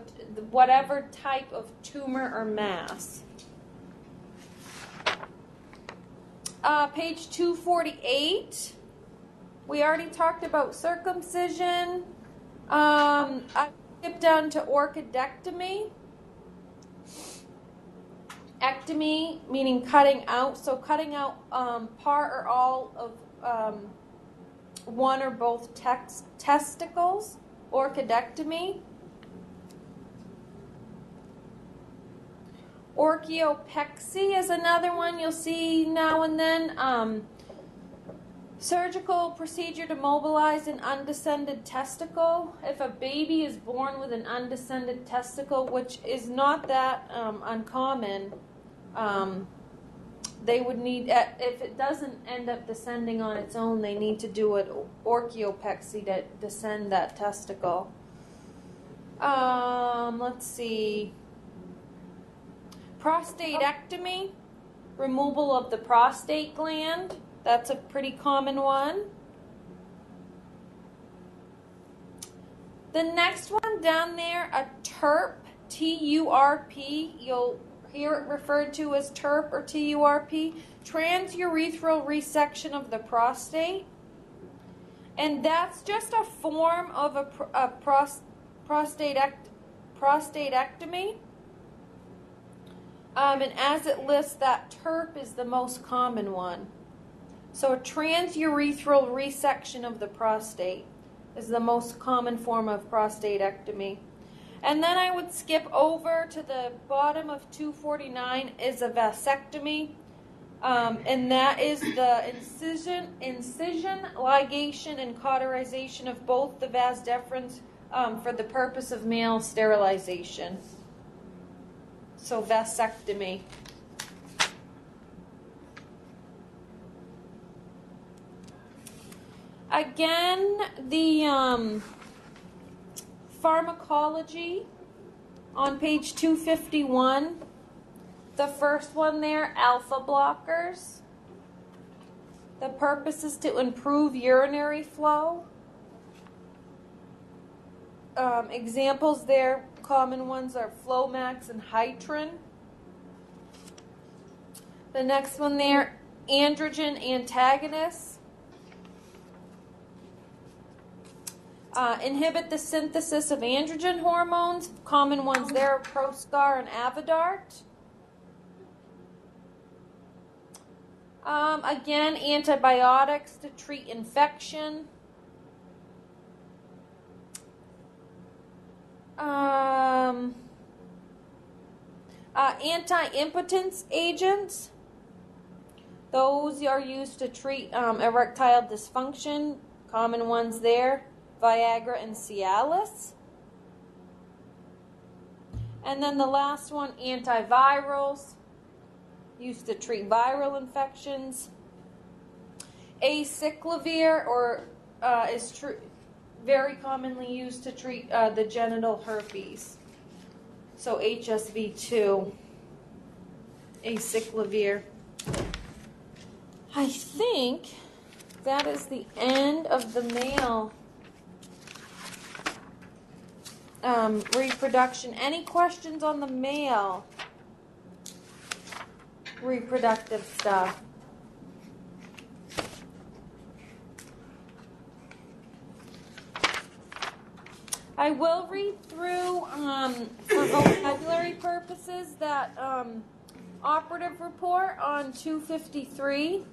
whatever type of tumor or mass. Page 248, we already talked about circumcision. I skipped down to orchidectomy. Ectomy, meaning cutting out. So cutting out part or all of one or both testicles. Orchidectomy. Orchiopexy is another one you'll see now and then. Surgical procedure to mobilize an undescended testicle. If a baby is born with an undescended testicle, which is not that uncommon, they would need, if it doesn't end up descending on its own, they need to do an orchiopexy to descend that testicle. Let's see. Prostatectomy, removal of the prostate gland. That's a pretty common one. The next one down there, a TURP, TURP. You'll hear it referred to as TURP or TURP, transurethral resection of the prostate. And that's just a form of a prostatectomy. And as it lists, that TURP is the most common one. So a transurethral resection of the prostate is the most common form of prostatectomy. And then I would skip over to the bottom of 249 is a vasectomy. And that is the incision, ligation, and cauterization of both the vas deferens for the purpose of male sterilization. So vasectomy. Again, the pharmacology on page 251. The first one there, alpha blockers. The purpose is to improve urinary flow. Examples there, common ones are Flomax and Hytrin. The next one there, androgen antagonists. Inhibit the synthesis of androgen hormones. Common ones there are Proscar and Avodart. Again, antibiotics to treat infection. Anti-impotence agents. Those are used to treat erectile dysfunction. Common ones there, Viagra and Cialis. And then the last one, antivirals, used to treat viral infections. Acyclovir is very commonly used to treat the genital herpes. So HSV2, acyclovir. I think that is the end of the male reproduction. Any questions on the male reproductive stuff? I will read through, for vocabulary purposes, that operative report on 253.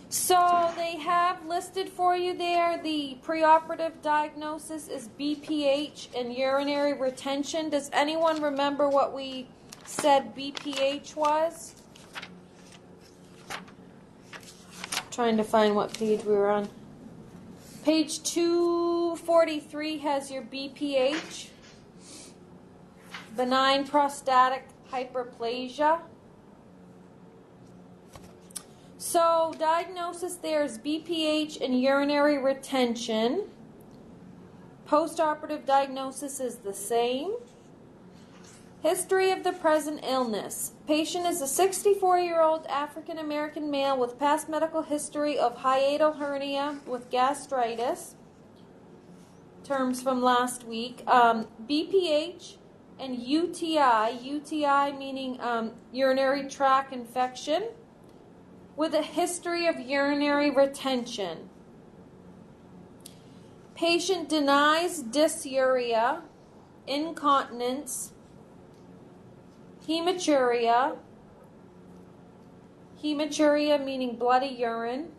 So they have listed for you there the preoperative diagnosis is BPH and urinary retention. Does anyone remember what we said BPH was? Trying to find what page we were on. Page 243 has your BPH, benign prostatic hyperplasia. So diagnosis there is BPH and urinary retention. Postoperative diagnosis is the same. History of the present illness. Patient is a 64-year-old African-American male with past medical history of hiatal hernia with gastritis. Terms from last week. BPH and UTI meaning urinary tract infection, with a history of urinary retention. Patient denies dysuria, incontinence, hematuria meaning bloody urine,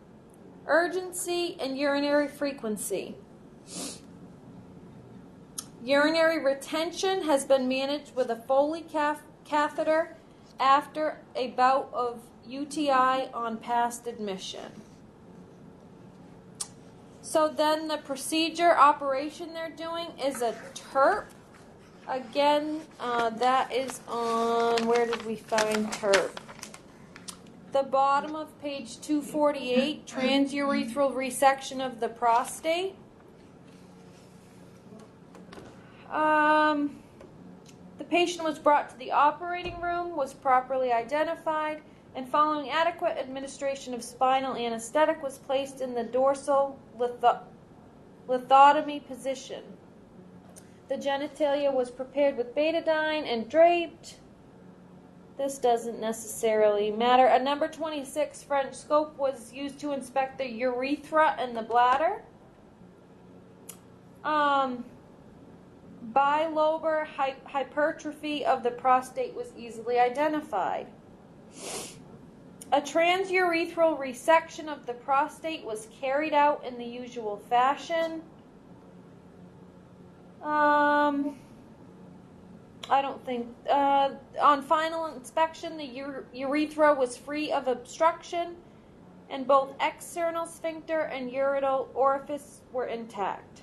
urgency, and urinary frequency. Urinary retention has been managed with a Foley catheter after a bout of UTI on past admission. So then the procedure operation they're doing is a TURP. Again, that is on, where did we find TURP? The bottom of page 248, transurethral resection of the prostate. The patient was brought to the operating room, was properly identified, and following adequate administration of spinal anesthetic was placed in the dorsal lithotomy position. The genitalia was prepared with betadine and draped. This doesn't necessarily matter. A number 26 French scope was used to inspect the urethra and the bladder. Bilobar hypertrophy of the prostate was easily identified. A transurethral resection of the prostate was carried out in the usual fashion. I don't think, on final inspection, the urethra was free of obstruction, and both external sphincter and ureteral orifice were intact.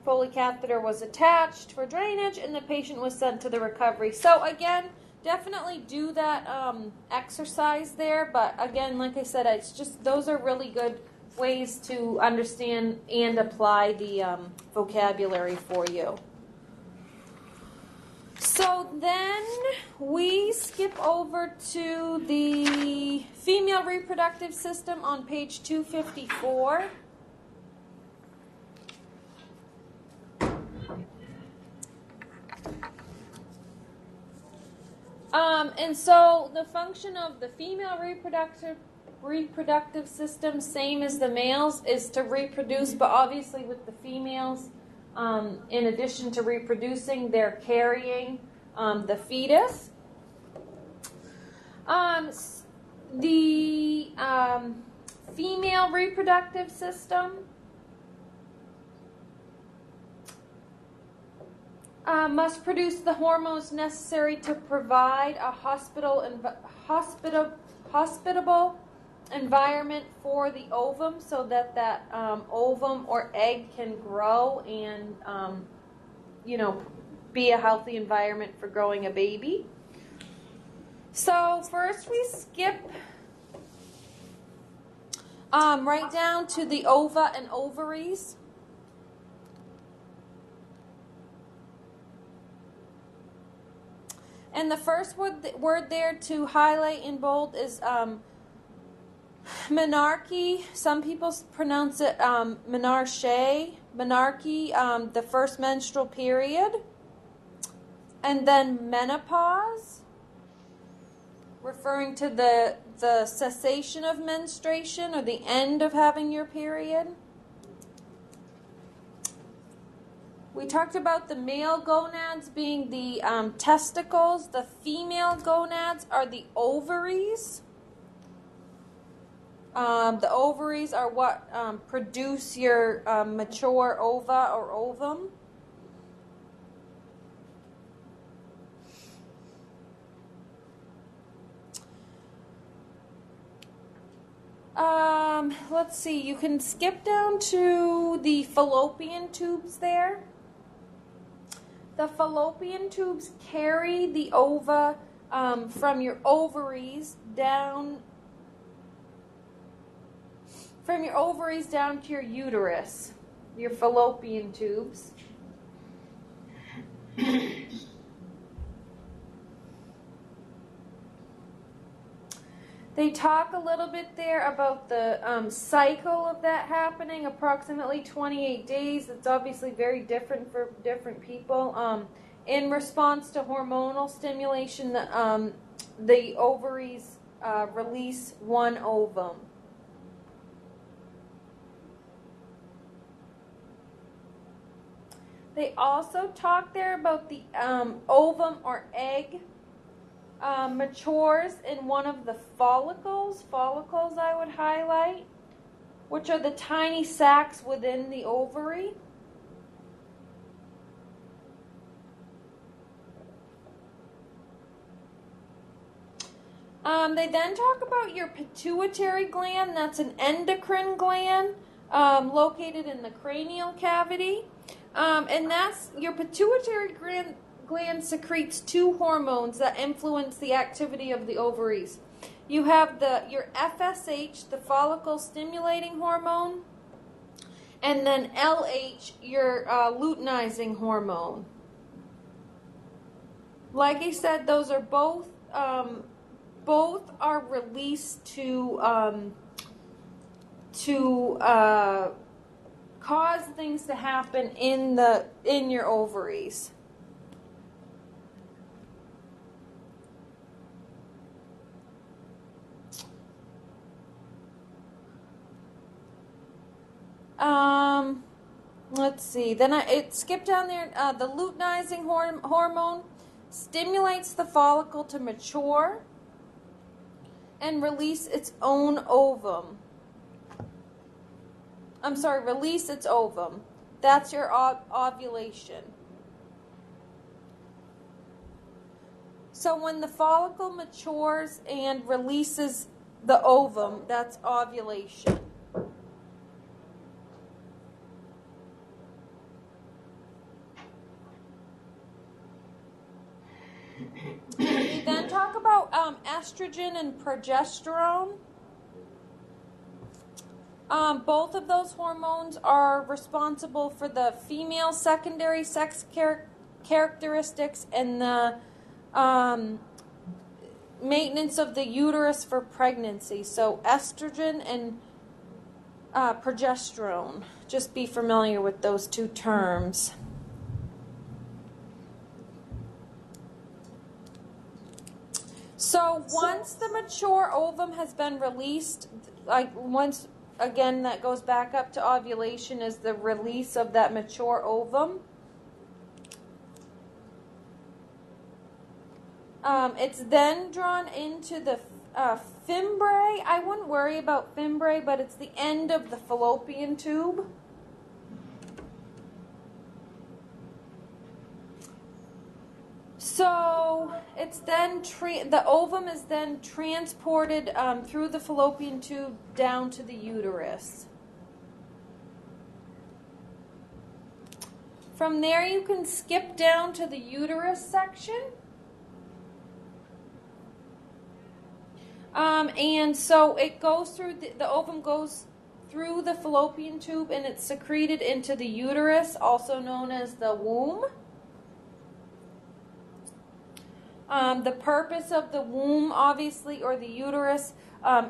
Foley catheter was attached for drainage, and the patient was sent to the recovery. So again, definitely do that exercise there, but again, like I said, it's just, those are really good ways to understand and apply the vocabulary for you. So then we skip over to the female reproductive system on page 254. And so the function of the female reproductive system, same as the males, is to reproduce, but obviously with the females, in addition to reproducing, they're carrying the fetus. The female reproductive system must produce the hormones necessary to provide a hospitable environment for the ovum, so that that ovum or egg can grow and be a healthy environment for growing a baby. So first we skip right down to the ova and ovaries. And the first word there to highlight in bold is menarche. Some people pronounce it menarche. Menarche, the first menstrual period. And then menopause, referring to the cessation of menstruation or the end of having your period. We talked about the male gonads being the testicles. The female gonads are the ovaries. The ovaries are what produce your mature ova or ovum. Let's see, you can skip down to the fallopian tubes there. The fallopian tubes carry the ova from your ovaries down to your uterus, your fallopian tubes. They talk a little bit there about the cycle of that happening, approximately 28 days. It's obviously very different for different people. In response to hormonal stimulation, the ovaries release one ovum. They also talk there about the ovum or egg matures in one of the follicles. Follicles I would highlight, which are the tiny sacs within the ovary. They then talk about your pituitary gland. That's an endocrine gland located in the cranial cavity. And that's your pituitary gland secretes two hormones that influence the activity of the ovaries. You have your FSH, the follicle stimulating hormone, and then LH, your luteinizing hormone. Like I said, those are both are released to cause things to happen in your ovaries. Let's see. Then it skipped down there. The luteinizing hormone stimulates the follicle to mature and release its own ovum. Release its ovum. That's your ovulation. So when the follicle matures and releases the ovum, that's ovulation. We then talk about estrogen and progesterone. Both of those hormones are responsible for the female secondary sex characteristics and the maintenance of the uterus for pregnancy. So estrogen and progesterone. Just be familiar with those two terms. So once the mature ovum has been released, again, that goes back up to ovulation, is the release of that mature ovum. It's then drawn into the fimbriae. I wouldn't worry about fimbriae, but it's the end of the fallopian tube. So it's then the ovum is then transported through the fallopian tube down to the uterus. From there, you can skip down to the uterus section. And so it goes through, the ovum goes through the fallopian tube and it's secreted into the uterus, also known as the womb. The purpose of the womb, obviously, or the uterus,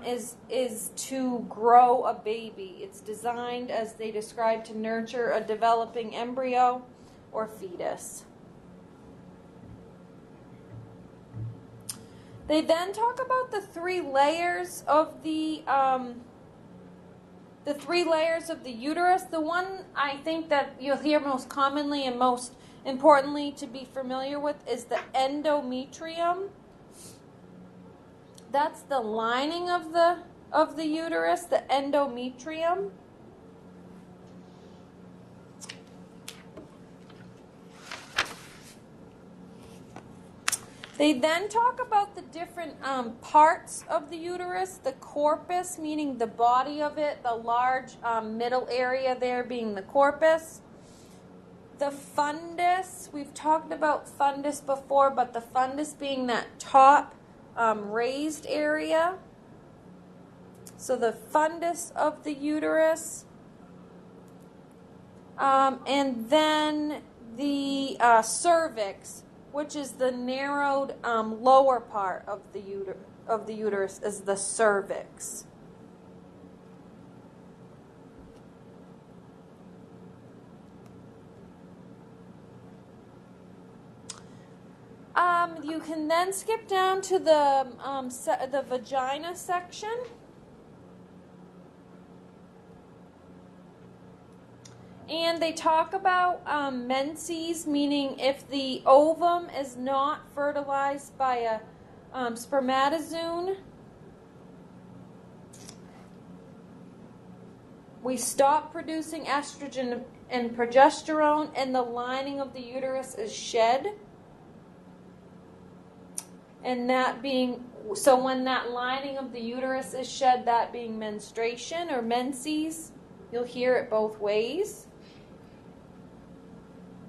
is to grow a baby. It's designed, as they describe, to nurture a developing embryo or fetus. They then talk about the three layers of the uterus. The one I think that you'll hear most commonly and most importantly to be familiar with is the endometrium. That's the lining of the uterus, the endometrium. They then talk about the different parts of the uterus, the corpus, meaning the body of it, the large middle area there being the corpus. The fundus, we've talked about fundus before, but the fundus being that top raised area. So the fundus of the uterus. And then the cervix, which is the narrowed lower part of the uterus, is the cervix. You can then skip down to the vagina section. And they talk about menses, meaning if the ovum is not fertilized by a spermatozoon, we stop producing estrogen and progesterone, and the lining of the uterus is shed. And that being, so when that lining of the uterus is shed, that being menstruation or menses, you'll hear it both ways.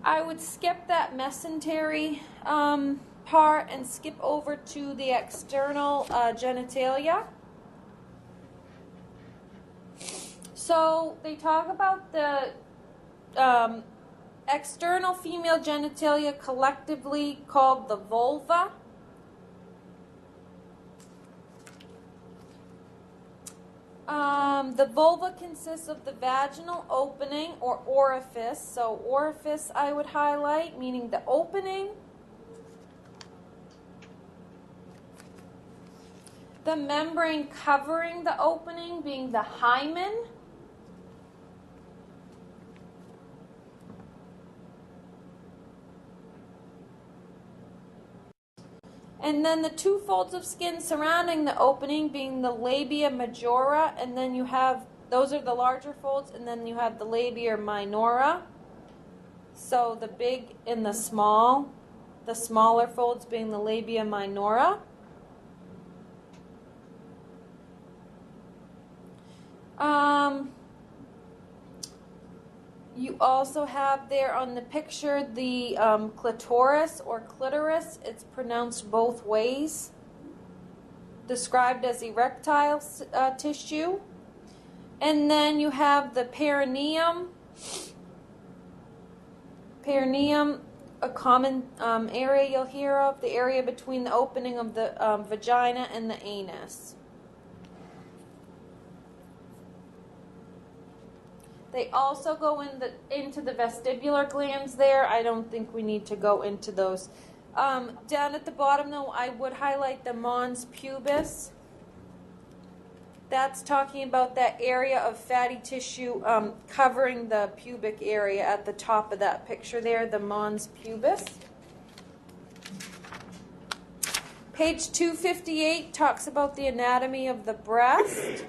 I would skip that mesentery part and skip over to the external genitalia. So they talk about the external female genitalia, collectively called the vulva. The vulva consists of the vaginal opening or orifice. So orifice I would highlight, meaning the opening. The membrane covering the opening being the hymen. And then the two folds of skin surrounding the opening being the labia majora, and then you have, those are the larger folds, and then you have the labia minora. So the big and the smaller folds being the labia minora. You also have there on the picture the clitoris or clitoris. It's pronounced both ways. Described as erectile tissue. And then you have the perineum. Perineum, a common area you'll hear of, the area between the opening of the vagina and the anus. They also go into the vestibular glands there. I don't think we need to go into those. Down at the bottom, though, I would highlight the mons pubis. That's talking about that area of fatty tissue covering the pubic area at the top of that picture there, the mons pubis. Page 258 talks about the anatomy of the breast.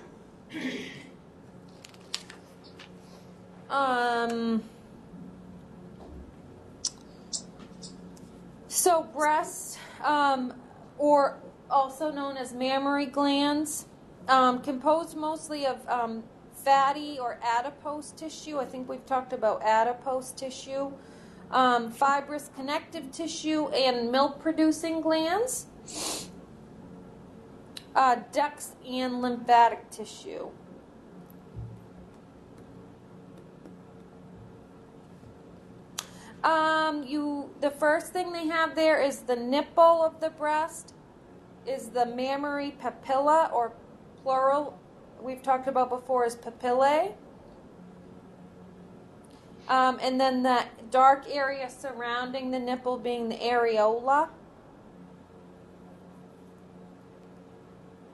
So breasts, or also known as mammary glands, composed mostly of fatty or adipose tissue. I think we've talked about adipose tissue, fibrous connective tissue, and milk-producing glands, ducts, and lymphatic tissue. The first thing they have there is the nipple of the breast, is the mammary papilla, or plural, we've talked about before, is papillae. And then that dark area surrounding the nipple being the areola.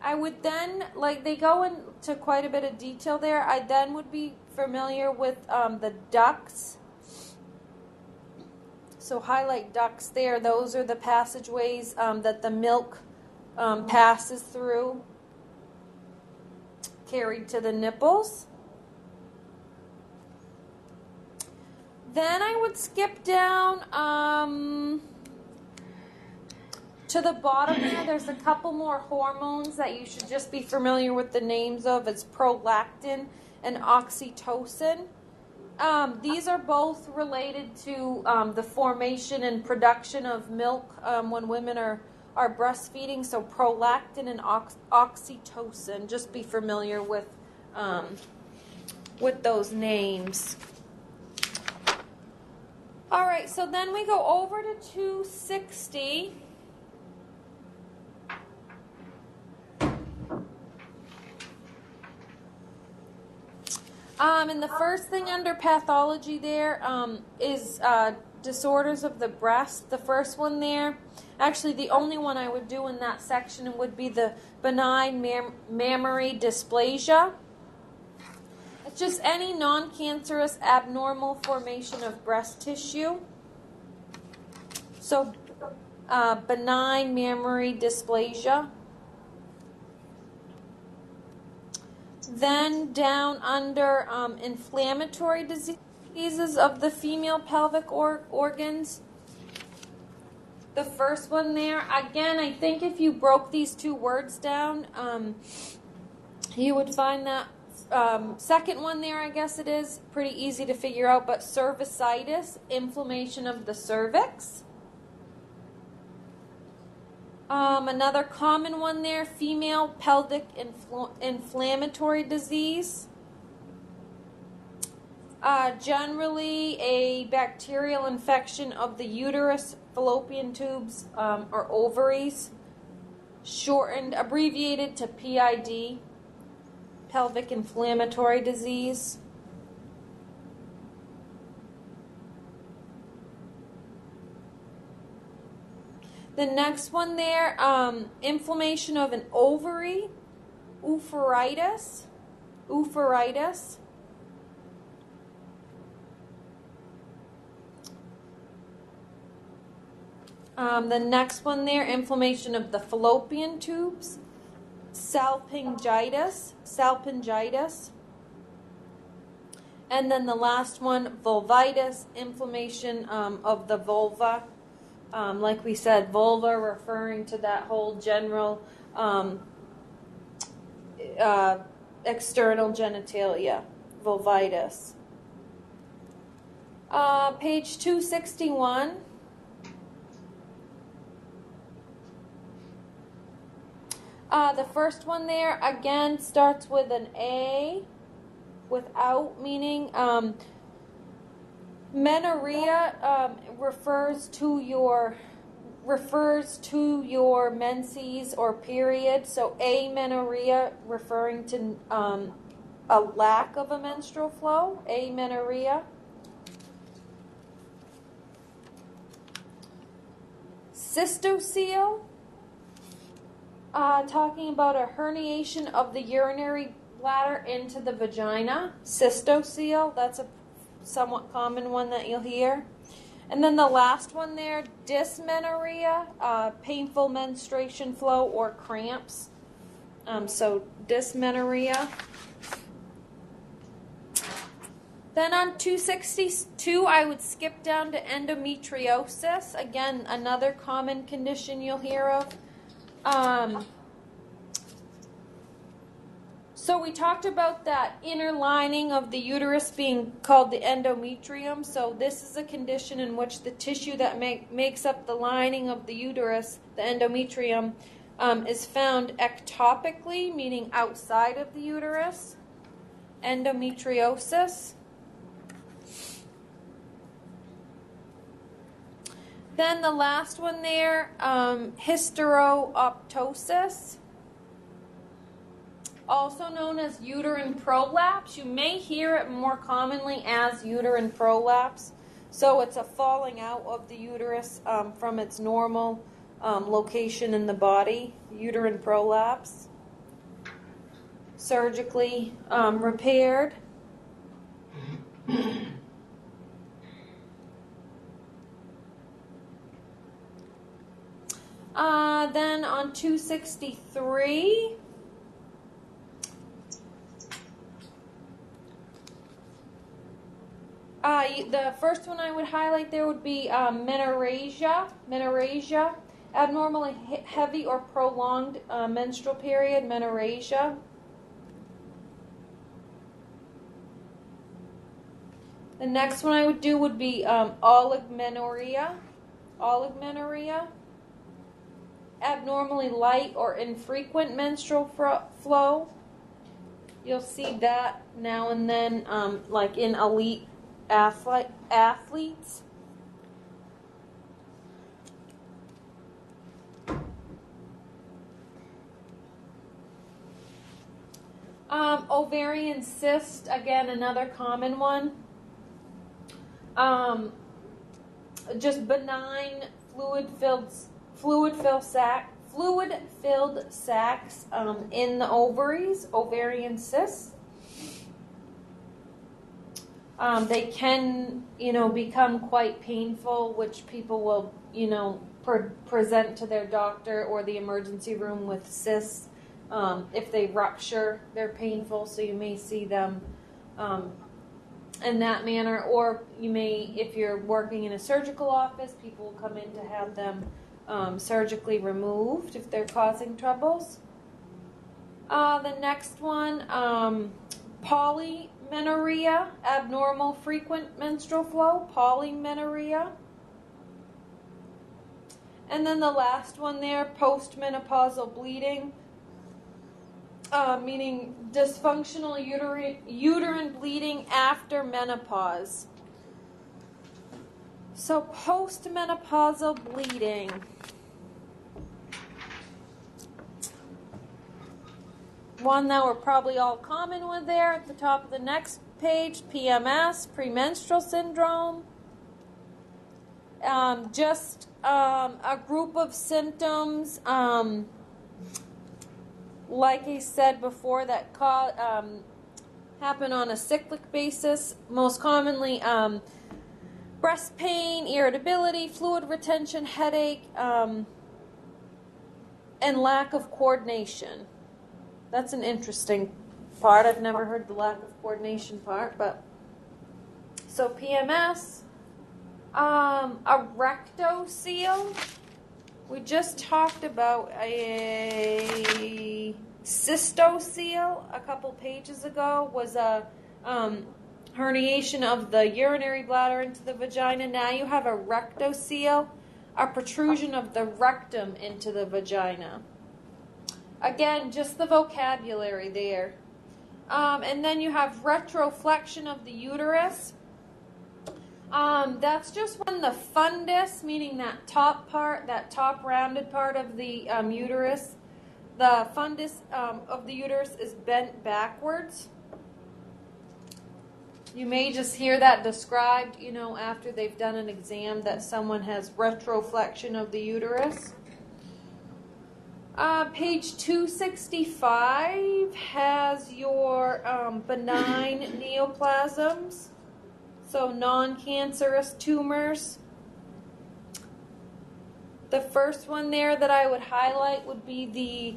I would then, like, they go into quite a bit of detail there. I then would be familiar with the ducts. So highlight ducts there. Those are the passageways that the milk passes through, carried to the nipples. Then I would skip down to the bottom there. There's a couple more hormones that you should just be familiar with the names of. It's prolactin and oxytocin. These are both related to the formation and production of milk when women are breastfeeding. So prolactin and oxytocin. Just be familiar with those names. All right, so then we go over to 260. And the first thing under pathology there is disorders of the breast. The first one there, actually the only one I would do in that section would be the benign mammary dysplasia. It's just any non-cancerous abnormal formation of breast tissue. So benign mammary dysplasia. Then down under inflammatory diseases of the female pelvic organs. The first one there, again, I think if you broke these two words down, you would find that second one there, I guess it is, pretty easy to figure out, but cervicitis, inflammation of the cervix. Another common one there, female pelvic inflammatory disease. Generally a bacterial infection of the uterus, fallopian tubes, or ovaries, shortened, abbreviated to PID. pelvic inflammatory disease. The next one there, inflammation of an ovary, oophorytis. The next one there, inflammation of the fallopian tubes, salpingitis. And then the last one, vulvitis, inflammation of the vulva. Like we said, vulva referring to that whole general external genitalia, vulvitis. Page 261. The first one there, again, starts with an A, without, meaning menorrhea refers to your menses or period. So amenorrhea referring to a lack of a menstrual flow, amenorrhea. Cystocele, talking about a herniation of the urinary bladder into the vagina. Cystocele, that's a somewhat common one that you'll hear. And then the last one there, dysmenorrhea, painful menstruation flow or cramps. So dysmenorrhea. Then on 262, I would skip down to endometriosis. Again, another common condition you'll hear of. So we talked about that inner lining of the uterus being called the endometrium. So this is a condition in which the tissue that makes up the lining of the uterus, the endometrium, is found ectopically, meaning outside of the uterus. Endometriosis. Then the last one there, hysteroptosis, also known as uterine prolapse. You may hear it more commonly as uterine prolapse. So it's a falling out of the uterus from its normal location in the body, uterine prolapse. Surgically repaired. Then on 263, the first one I would highlight there would be menorrhagia. Menorrhagia, abnormally heavy or prolonged menstrual period, menorrhagia. The next one I would do would be oligmenorrhea. Oligmenorrhea, abnormally light or infrequent menstrual flow. You'll see that now and then, like in elite athletes. Ovarian cyst, again, another common one. Just benign fluid-filled sacs in the ovaries, ovarian cysts. They can, become quite painful, which people will, present to their doctor or the emergency room with cysts. If they rupture, they're painful, so you may see them in that manner. Or you may, if you're working in a surgical office, people will come in to have them surgically removed if they're causing troubles. The next one, polymenorrhea, abnormal frequent menstrual flow, polymenorrhea. And then the last one there, postmenopausal bleeding, meaning dysfunctional uterine bleeding after menopause. So postmenopausal bleeding. one that we're probably all common with there at the top of the next page, PMS, premenstrual syndrome. Just a group of symptoms, like I said before, that happen on a cyclic basis. Most commonly, breast pain, irritability, fluid retention, headache, and lack of coordination. That's an interesting part. I've never heard the lack of coordination part, but so PMS, a rectocele. We just talked about a cystocele a couple pages ago. Was a herniation of the urinary bladder into the vagina. Now you have a rectocele, a protrusion of the rectum into the vagina. Again, just the vocabulary there. And then you have retroflexion of the uterus. That's just when the fundus, meaning that top part, that top rounded part of the uterus, the fundus of the uterus is bent backwards. You may just hear that described, after they've done an exam, that someone has retroflexion of the uterus. Page 265 has your benign neoplasms, so non-cancerous tumors. The first one there that I would highlight would be the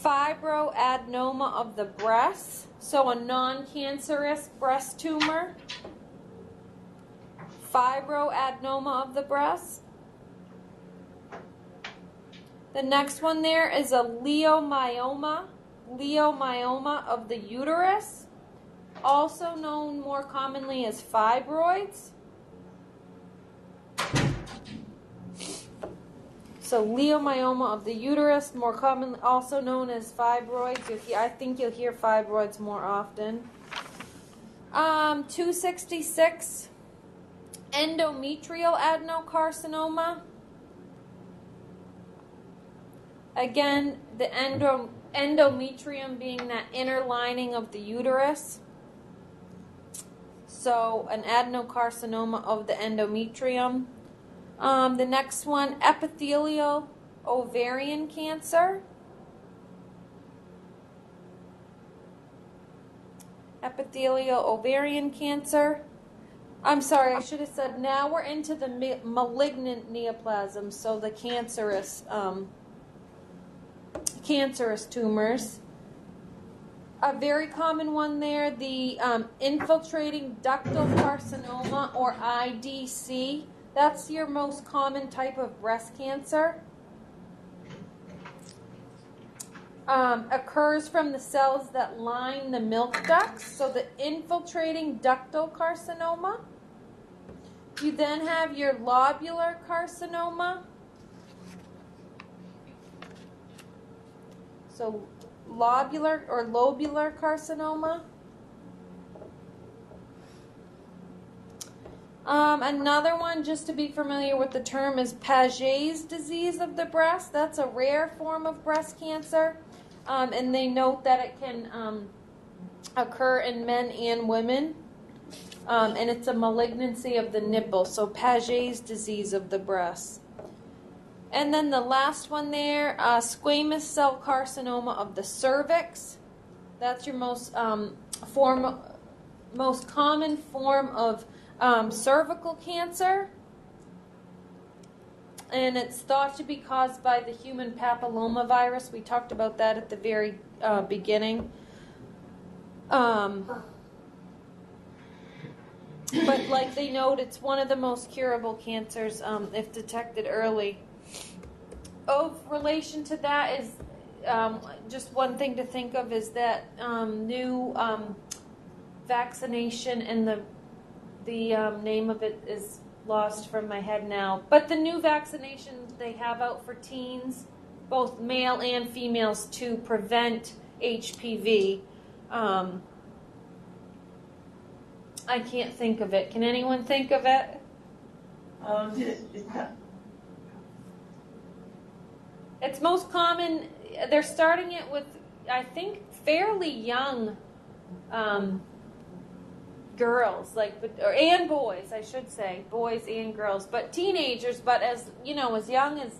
fibroadenoma of the breast, so a non-cancerous breast tumor. Fibroadenoma of the breast. The next one there is a leiomyoma of the uterus, also known more commonly as fibroids. So leiomyoma of the uterus, more commonly also known as fibroids. I think you'll hear fibroids more often. 266, endometrial adenocarcinoma. Again, the endometrium being that inner lining of the uterus. So an adenocarcinoma of the endometrium. The next one, epithelial ovarian cancer. Epithelial ovarian cancer. I'm sorry, I should have said now we're into the malignant neoplasms, so the cancerous tumors. A very common one there, the infiltrating ductal carcinoma, or IDC. That's your most common type of breast cancer. Occurs from the cells that line the milk ducts, so the infiltrating ductal carcinoma. You then have your lobular carcinoma. So lobular or lobular carcinoma. Another one, just to be familiar with the term, is Paget's disease of the breast. That's a rare form of breast cancer, and they note that it can occur in men and women, and it's a malignancy of the nipple, so Paget's disease of the breast. And then the last one there, squamous cell carcinoma of the cervix. That's your most common form of cervical cancer, and it's thought to be caused by the human papillomavirus. We talked about that at the very beginning. But like they note, it's one of the most curable cancers if detected early. Of relation to that is just one thing to think of is that new vaccination, and the name of it is lost from my head now. But the new vaccination they have out for teens, both male and females, to prevent HPV. I can't think of it. Can anyone think of it? It's most common. They're starting it with, I think, fairly young girls, and boys, I should say, boys and girls, but teenagers, but as young as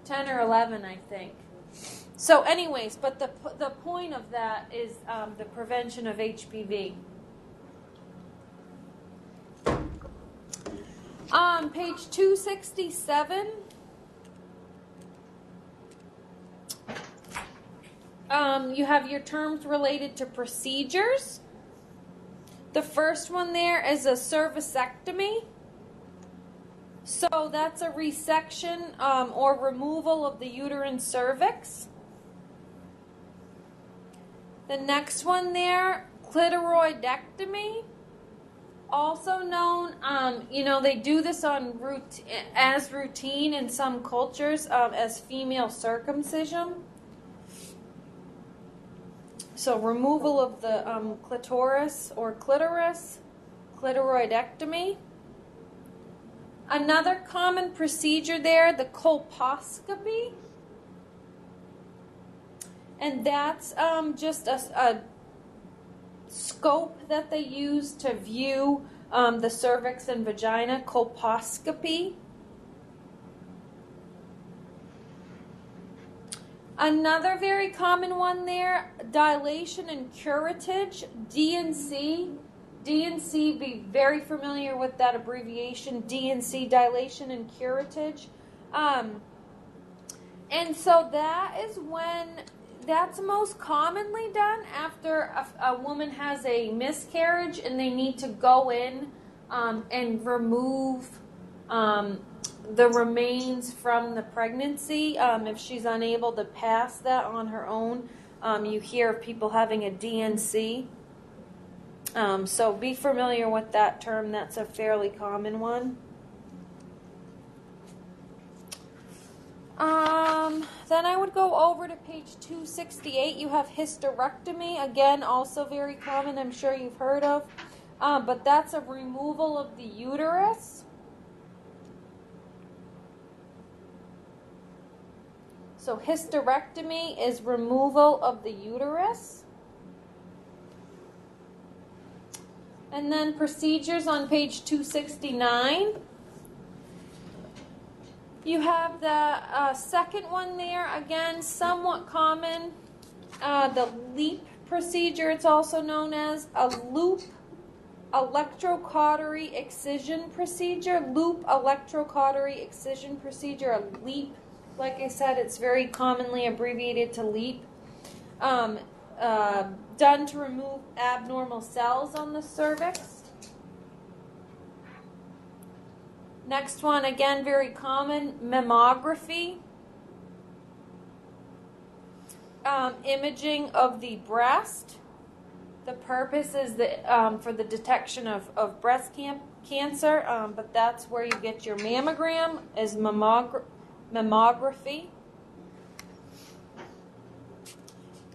10 or 11, I think. So, anyways, but the point of that is the prevention of HPV. Page 267. You have your terms related to procedures. The first one there is a cervicectomy. So that's a resection or removal of the uterine cervix. The next one there, clitoroidectomy. Also known, they do this as routine in some cultures as female circumcision. So removal of the clitoris or clitoris, clitoroidectomy. Another common procedure there, the colposcopy. And that's just a scope that they use to view the cervix and vagina, colposcopy. Another very common one there, dilation and curettage, D&C. D&C, be very familiar with that abbreviation, D&C, dilation and curettage. And so that is when that's most commonly done after a woman has a miscarriage and they need to go in and remove the remains from the pregnancy. If she's unable to pass that on her own, you hear of people having a D&C. So be familiar with that term. That's a fairly common one. Then I would go over to page 268. You have hysterectomy. Again, also very common. I'm sure you've heard of. But that's a removal of the uterus. So hysterectomy is removal of the uterus. And then procedures on page 269. You have the second one there, again, somewhat common. The LEEP procedure, it's also known as a loop electrocautery excision procedure. Loop electrocautery excision procedure, a LEEP. Like I said, it's very commonly abbreviated to LEEP. Done to remove abnormal cells on the cervix. Next one, again, very common, mammography. Imaging of the breast. The purpose is for the detection of breast cancer, but that's where you get your mammogram, is mammography.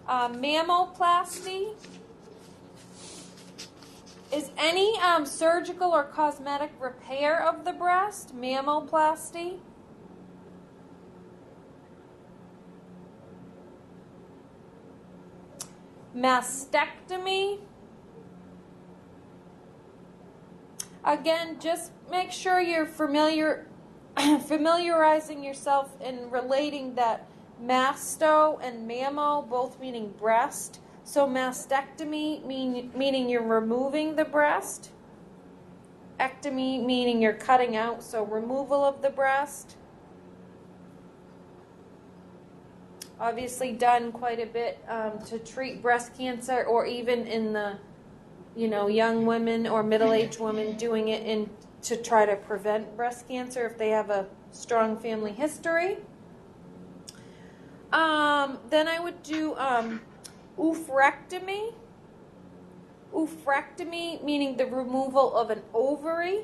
Mammoplasty is any surgical or cosmetic repair of the breast. Mammoplasty. Mastectomy. Again, just make sure you're familiarizing yourself in relating that masto and mammo, both meaning breast. So mastectomy meaning you're removing the breast. Ectomy meaning you're cutting out, so removal of the breast. Obviously done quite a bit to treat breast cancer, or even in the young women or middle-aged women doing it to try to prevent breast cancer if they have a strong family history. Then I would do oophorectomy. Oophorectomy meaning the removal of an ovary.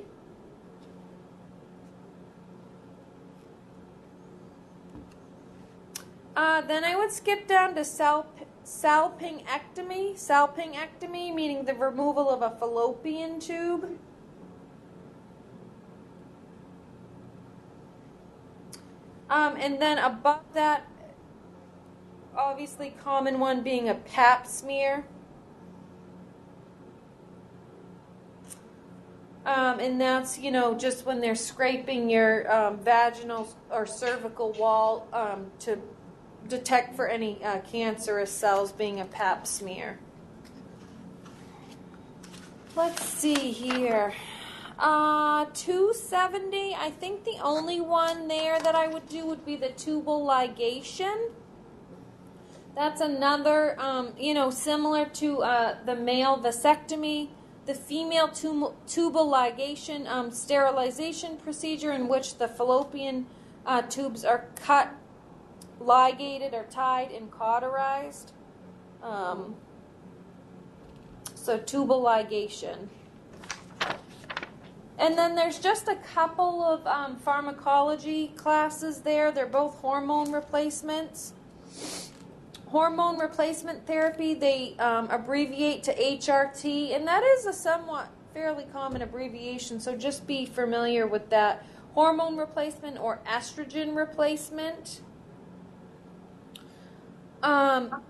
Then I would skip down to salpingectomy. Salpingectomy meaning the removal of a fallopian tube. And then above that, obviously common one being a pap smear. And that's, just when they're scraping your vaginal or cervical wall to detect for any cancerous cells, being a pap smear. Let's see here. 270, I think the only one there that I would do would be the tubal ligation. That's another, similar to the male vasectomy. The female tubal ligation sterilization procedure, in which the fallopian tubes are cut, ligated, or tied and cauterized. So tubal ligation. And then there's just a couple of pharmacology classes there. They're both hormone replacements. Hormone replacement therapy, they abbreviate to HRT, and that is a somewhat fairly common abbreviation, so just be familiar with that. Hormone replacement or estrogen replacement.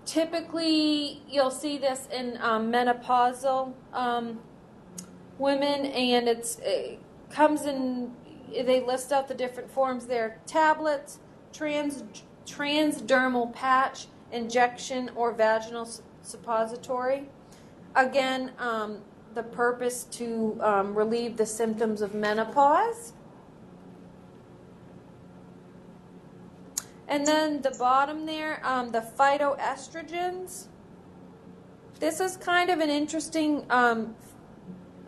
Typically, you'll see this in menopausal women, and it comes in, they list out the different forms there: tablets, transdermal patch, injection, or vaginal suppository. Again, the purpose to relieve the symptoms of menopause. And then the bottom there, the phytoestrogens. This is kind of an interesting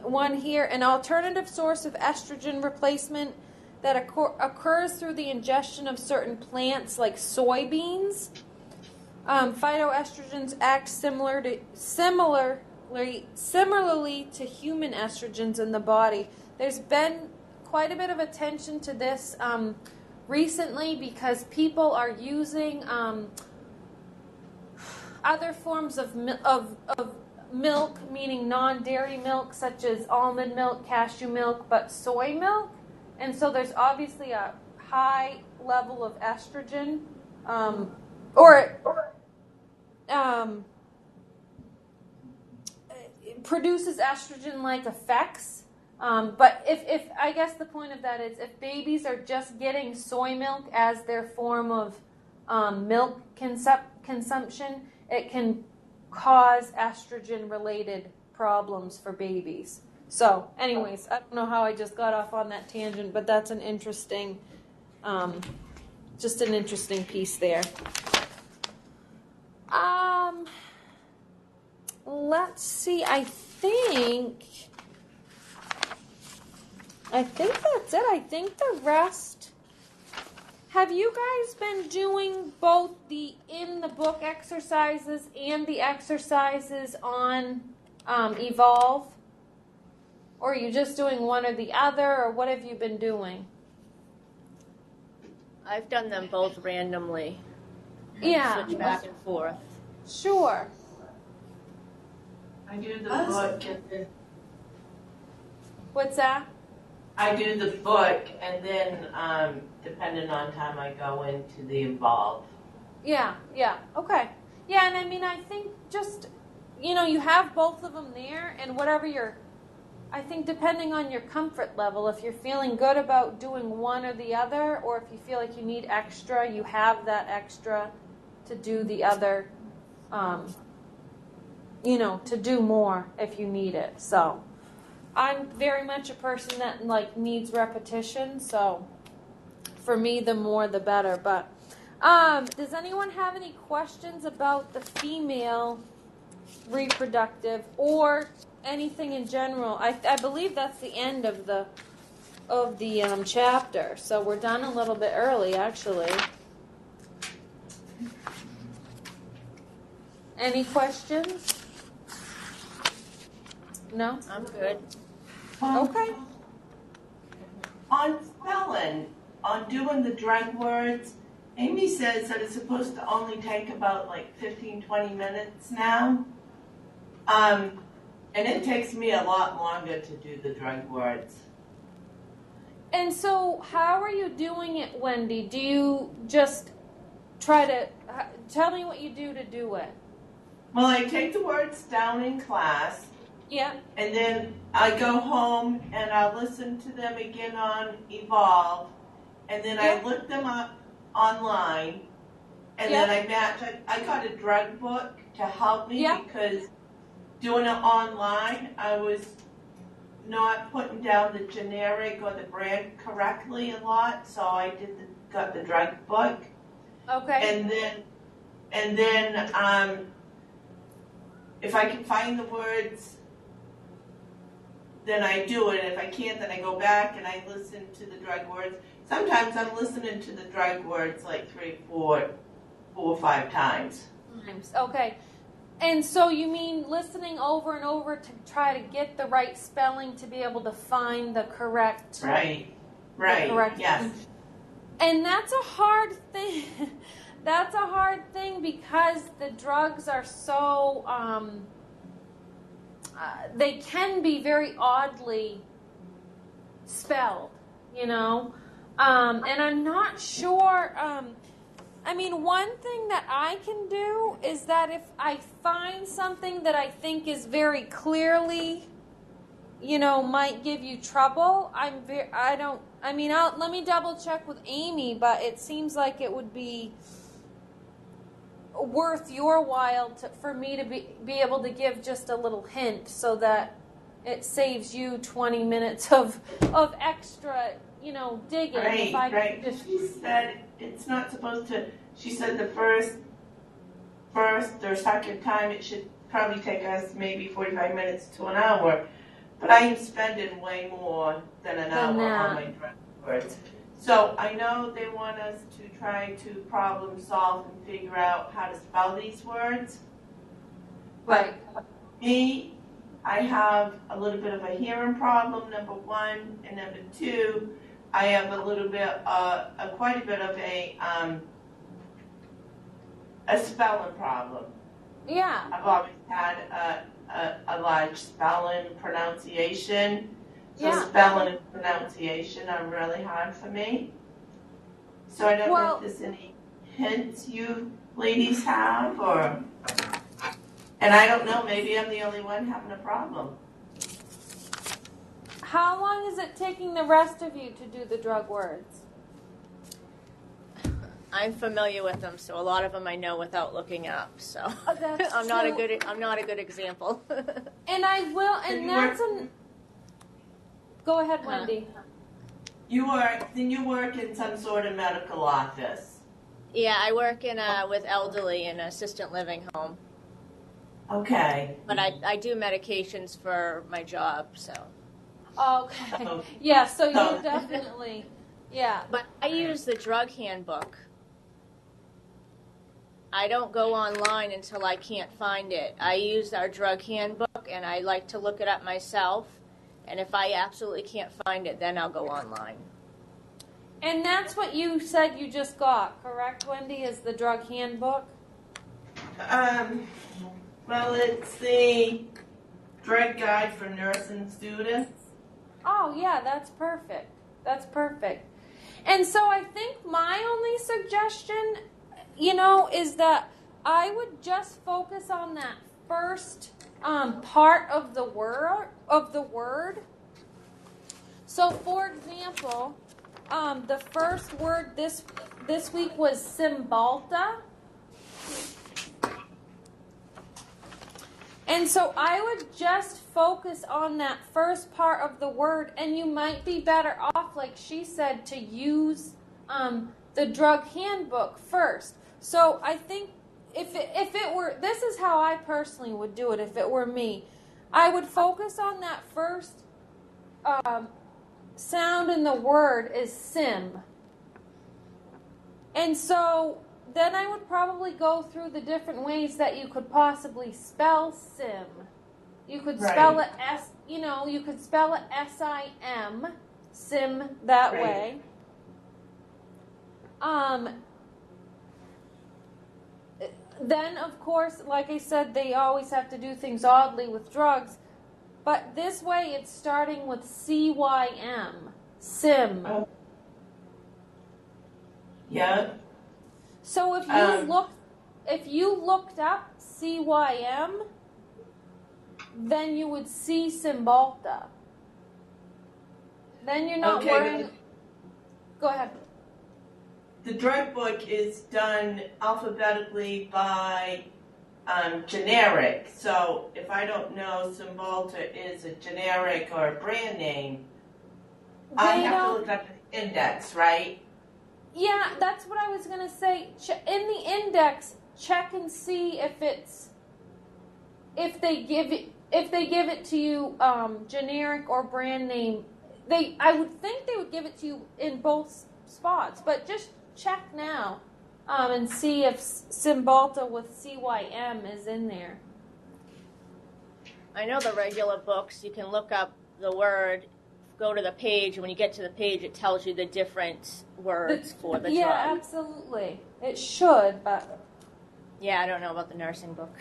one here. An alternative source of estrogen replacement that occurs through the ingestion of certain plants like soybeans. Phytoestrogens act similarly to human estrogens in the body. There's been quite a bit of attention to this recently because people are using other forms of milk, meaning non-dairy milk, such as almond milk, cashew milk, but soy milk. And so there's obviously a high level of estrogen, it produces estrogen-like effects. But if I guess the point of that is, if babies are just getting soy milk as their form of milk consumption, it can cause estrogen-related problems for babies. So, anyways, I don't know how I just got off on that tangent, but that's an interesting, just an interesting piece there. Let's see. I think that's it. I think the rest. Have you guys been doing both the in the book exercises and the exercises on Evolve? Or are you just doing one or the other, or what have you been doing? I've done them both randomly. Yeah. Switch back and forth. Sure. I do the book and then What's that? I do the book, and then depending on time, I go into the Evolve. Yeah, okay. Yeah, and I mean, I think just, you have both of them there, and whatever I think depending on your comfort level, if you're feeling good about doing one or the other, or if you feel like you need extra, you have that extra to do the other, to do more if you need it. So I'm very much a person that needs repetition, so for me, the more the better. But does anyone have any questions about the female reproductive or anything in general? I believe that's the end of the chapter, so we're done a little bit early, actually. Any questions? No? I'm good. Okay. On spelling, on doing the drug words, Amy says that it's supposed to only take about 15-20 minutes now. And it takes me a lot longer to do the drug words. And so how are you doing it, Wendy? Do you just try to tell me what you do to do it. Well, I take the words down in class, Yeah. and then I go home and I listen to them again on Evolve, and then I look them up online, and then I match. I got a drug book to help me because doing it online, I was not putting down the generic or the brand correctly a lot, so I got the drug book. Okay. And then if I can find the words, then I do it. If I can't, then I go back and I listen to the drug words. Sometimes I'm listening to the drug words like 3, 4, 4 or 5 times. Okay. And so you mean listening over and over to try to get the right spelling to be able to find the correct. Right. Yes. And that's a hard thing. That's a hard thing because the drugs are so, they can be very oddly spelled, you know? And I'm not sure, I mean, one thing that I can do is that if I find something that I think is very clearly, you know, might give you trouble, let me double check with Amy, but it seems like it would be worth your while for me to be able to give just a little hint so that it saves you 20 minutes of extra, you know, digging. Right. She said it's not supposed to. She said the first or second time it should probably take us maybe 45 minutes to an hour. But I am spending way more than an hour on my drug words. So I know they want us to try to problem solve and figure out how to spell these words. Right. But me, I have a little bit of a hearing problem, number 1, and number 2, I have a little bit, quite a bit of a spelling problem. Yeah. I've always had a large spelling pronunciation. So spelling and pronunciation are really hard for me. So I don't know if there's any hints you ladies have, and I don't know, maybe I'm the only one having a problem. How long is it taking the rest of you to do the drug words? I'm familiar with them, so a lot of them I know without looking up. So That's I'm not a true. good example. And I will, and that's Go ahead, Wendy. You work in some sort of medical office. Yeah, I work with elderly in an assisted living home. Okay. But I do medications for my job, so. Okay. Yeah, so you definitely, yeah. But I use the drug handbook. I don't go online until I can't find it. I use our drug handbook, and I like to look it up myself. And if I absolutely can't find it, then I'll go online. And that's what you said you just got, correct, Wendy, is the drug handbook? Well, it's the drug guide for nursing students. Oh, yeah, that's perfect. That's perfect. And so I think my only suggestion, you know, is that I would just focus on that first part of the word. So, for example, the first word this week was Cymbalta. And so I would just focus on that first part of the word, and you might be better off, like she said, to use the drug handbook first. So I think if it were, this is how I personally would do it if it were me. I would focus on that first sound in the word is sim. And so then I would probably go through the different ways that you could possibly spell sim. You could spell it you could spell it S-I-M, sim that way. Then, of course, like I said, they always have to do things oddly with drugs. But this way, it's starting with C-Y-M, sim. Yeah. So if you looked up CYM, then you would see Cymbalta. Then you're not Okay, worrying. Go ahead. The drug book is done alphabetically by generic. So if I don't know Cymbalta is a generic or a brand name, I have to look up the index, right? Yeah, that's what I was gonna say. In the index, check and see if they give it to you generic or brand name. I would think they would give it to you in both spots, but just check now and see if Cymbalta with CYM is in there. I know the regular books, you can look up the word, go to the page, and when you get to the page, it tells you the different words for the Yeah, drug. absolutely. It should, but Yeah, I don't know about the nursing book.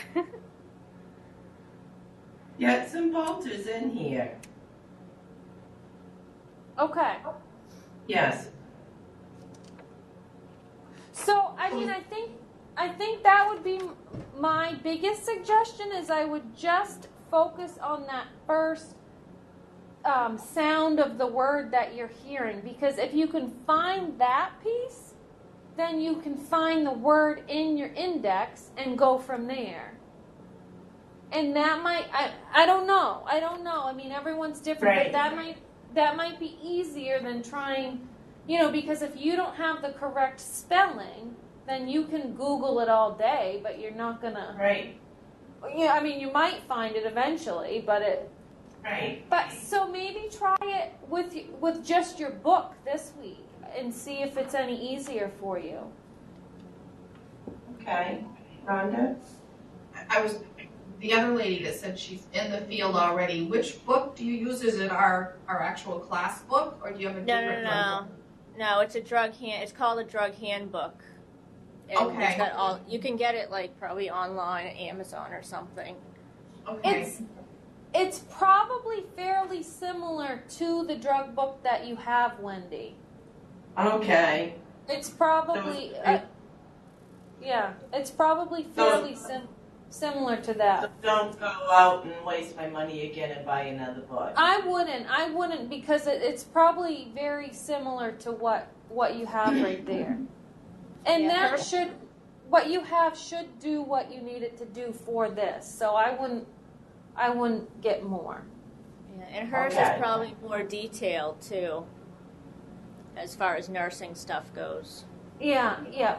Yeah, Cymbalta's in here. okay. Yes. So, I mean, I think that would be my biggest suggestion is I would just focus on that first sound of the word that you're hearing. Because if you can find that piece, then you can find the word in your index and go from there. And that might, I don't know. I mean, everyone's different, Right. but that might be easier than trying, because if you don't have the correct spelling, then you can Google it all day, but you're not gonna. Right. Yeah, I mean, you might find it eventually, but Right. But so maybe try it with just your book this week and see if it's any easier for you. Okay. Rhonda? I was the other lady that said she's in the field already. Which book do you use? Is it our actual class book, or do you have a different one? No, it's a drug hand. It's called a drug handbook. And Okay. It's got all. You can get it like probably online at Amazon or something. Okay. It's probably fairly similar to the drug book that you have, Wendy. Okay. It's probably it's probably fairly similar to that. So don't go out and waste my money again and buy another book. I wouldn't because it's probably very similar to what you have right there. And Yeah. what you have should do what you need it to do for this. So I wouldn't get more. Yeah, and hers Okay. is probably more detailed too, as far as nursing stuff goes. Yeah. Yeah.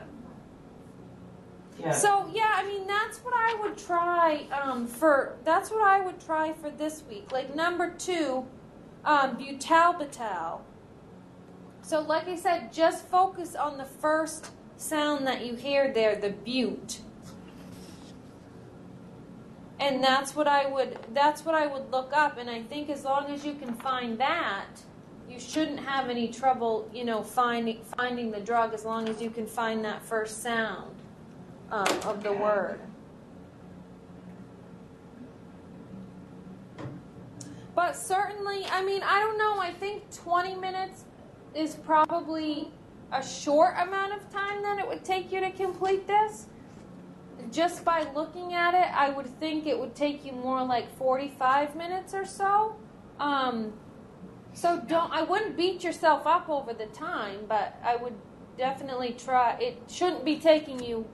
So yeah, I mean that's what I would try for this week. Like number 2, butalbital. So like I said, just focus on the first sound that you hear there, the bute. And that's what I would look up, and I think as long as you can find that, you shouldn't have any trouble, finding the drug as long as you can find that first sound of the word. But certainly, I mean, I don't know, I think 20 minutes is probably a short amount of time that it would take you to complete this. Just by looking at it, I would think it would take you more like 45 minutes or so. So I wouldn't beat yourself up over the time, but I would definitely try. It shouldn't be taking you,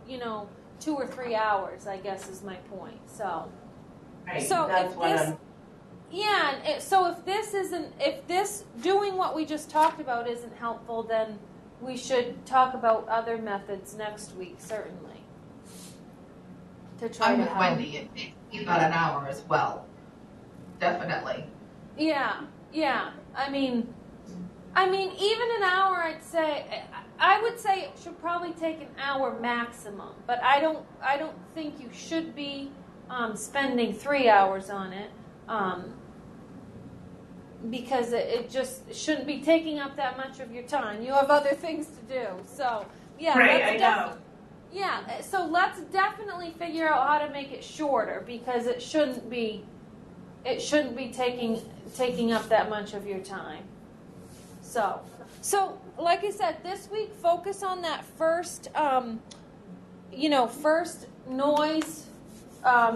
2 or 3 hours, I guess is my point. So, Right. so That's if what this, I'm. yeah, and so if this doing what we just talked about isn't helpful, then we should talk about other methods next week, certainly. To try I'm to with help. Wendy. It takes me about an hour as well. Definitely. Yeah. I mean, even an hour, I would say it should probably take an hour maximum. But I don't think you should be spending 3 hours on it, because it just shouldn't be taking up that much of your time. You have other things to do. So yeah, Right, I know. Yeah, so let's definitely figure out how to make it shorter, because it shouldn't be taking up that much of your time. So like I said, this week focus on that first first noise,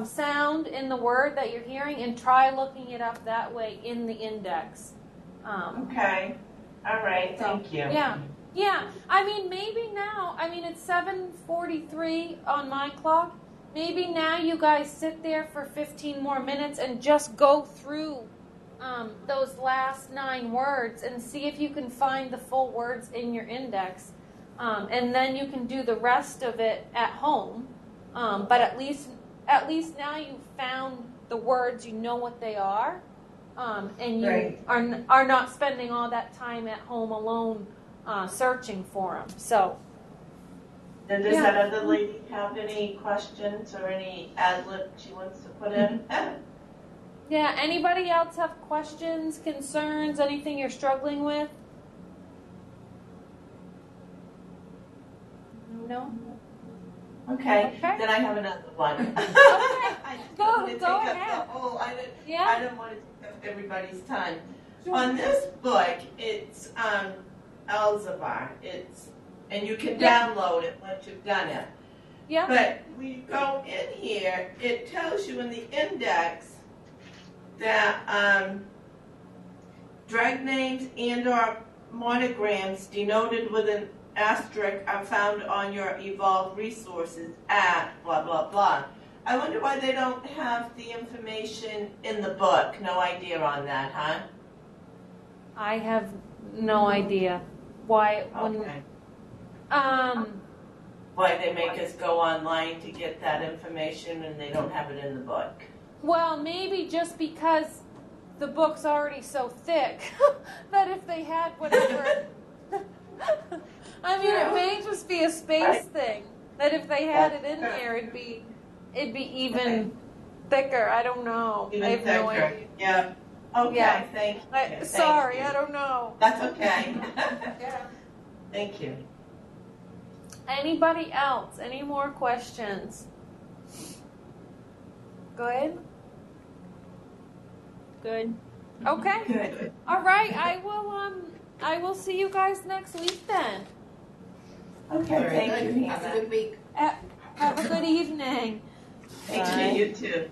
sound in the word that you're hearing, and try looking it up that way in the index. Okay. All right. Thank you. Yeah. Yeah. I mean, maybe now. I mean, it's 7:43 on my clock. Maybe now you guys sit there for 15 more minutes and just go through those last 9 words and see if you can find the full words in your index. And then you can do the rest of it at home. But at least now you've found the words, you know what they are, and you Right. are not spending all that time at home alone searching for them. So. Now, does Yeah. that other lady have any questions or any ad-lib she wants to put in? Yeah, anybody else have questions, concerns, anything you're struggling with? No? Okay. Okay. Then I have another one. Okay. I just Go wanted to take up ahead. the whole, I Yeah? didn't want to take up everybody's time. On this book, it's Elzevir. And you can Yeah. download it once you've done it. Yeah? But when you go in here, it tells you in the index that drag names and/or monograms denoted with an asterisk are found on your evolved resources at blah blah blah. I wonder why they don't have the information in the book. No idea on that, huh? I have no idea why. Okay. When, Why they make us go online to get that information and they don't have it in the book. well, maybe just because the book's already so thick that if they had whatever. I mean, it may just be a space Right. thing. That if they had it in Sure. there, it'd be even thicker. I don't know. I have no idea. Yeah. Okay, Yeah. thank you. Thank Sorry, you. I don't know. That's okay. Yeah. Thank you. Anybody else? Any more questions? Go ahead. Good. Okay. Good. All right. I will see you guys next week then. Okay, Very thank good. you, Have a Hannah. good week. Have a good evening. Thank Bye. you, you too.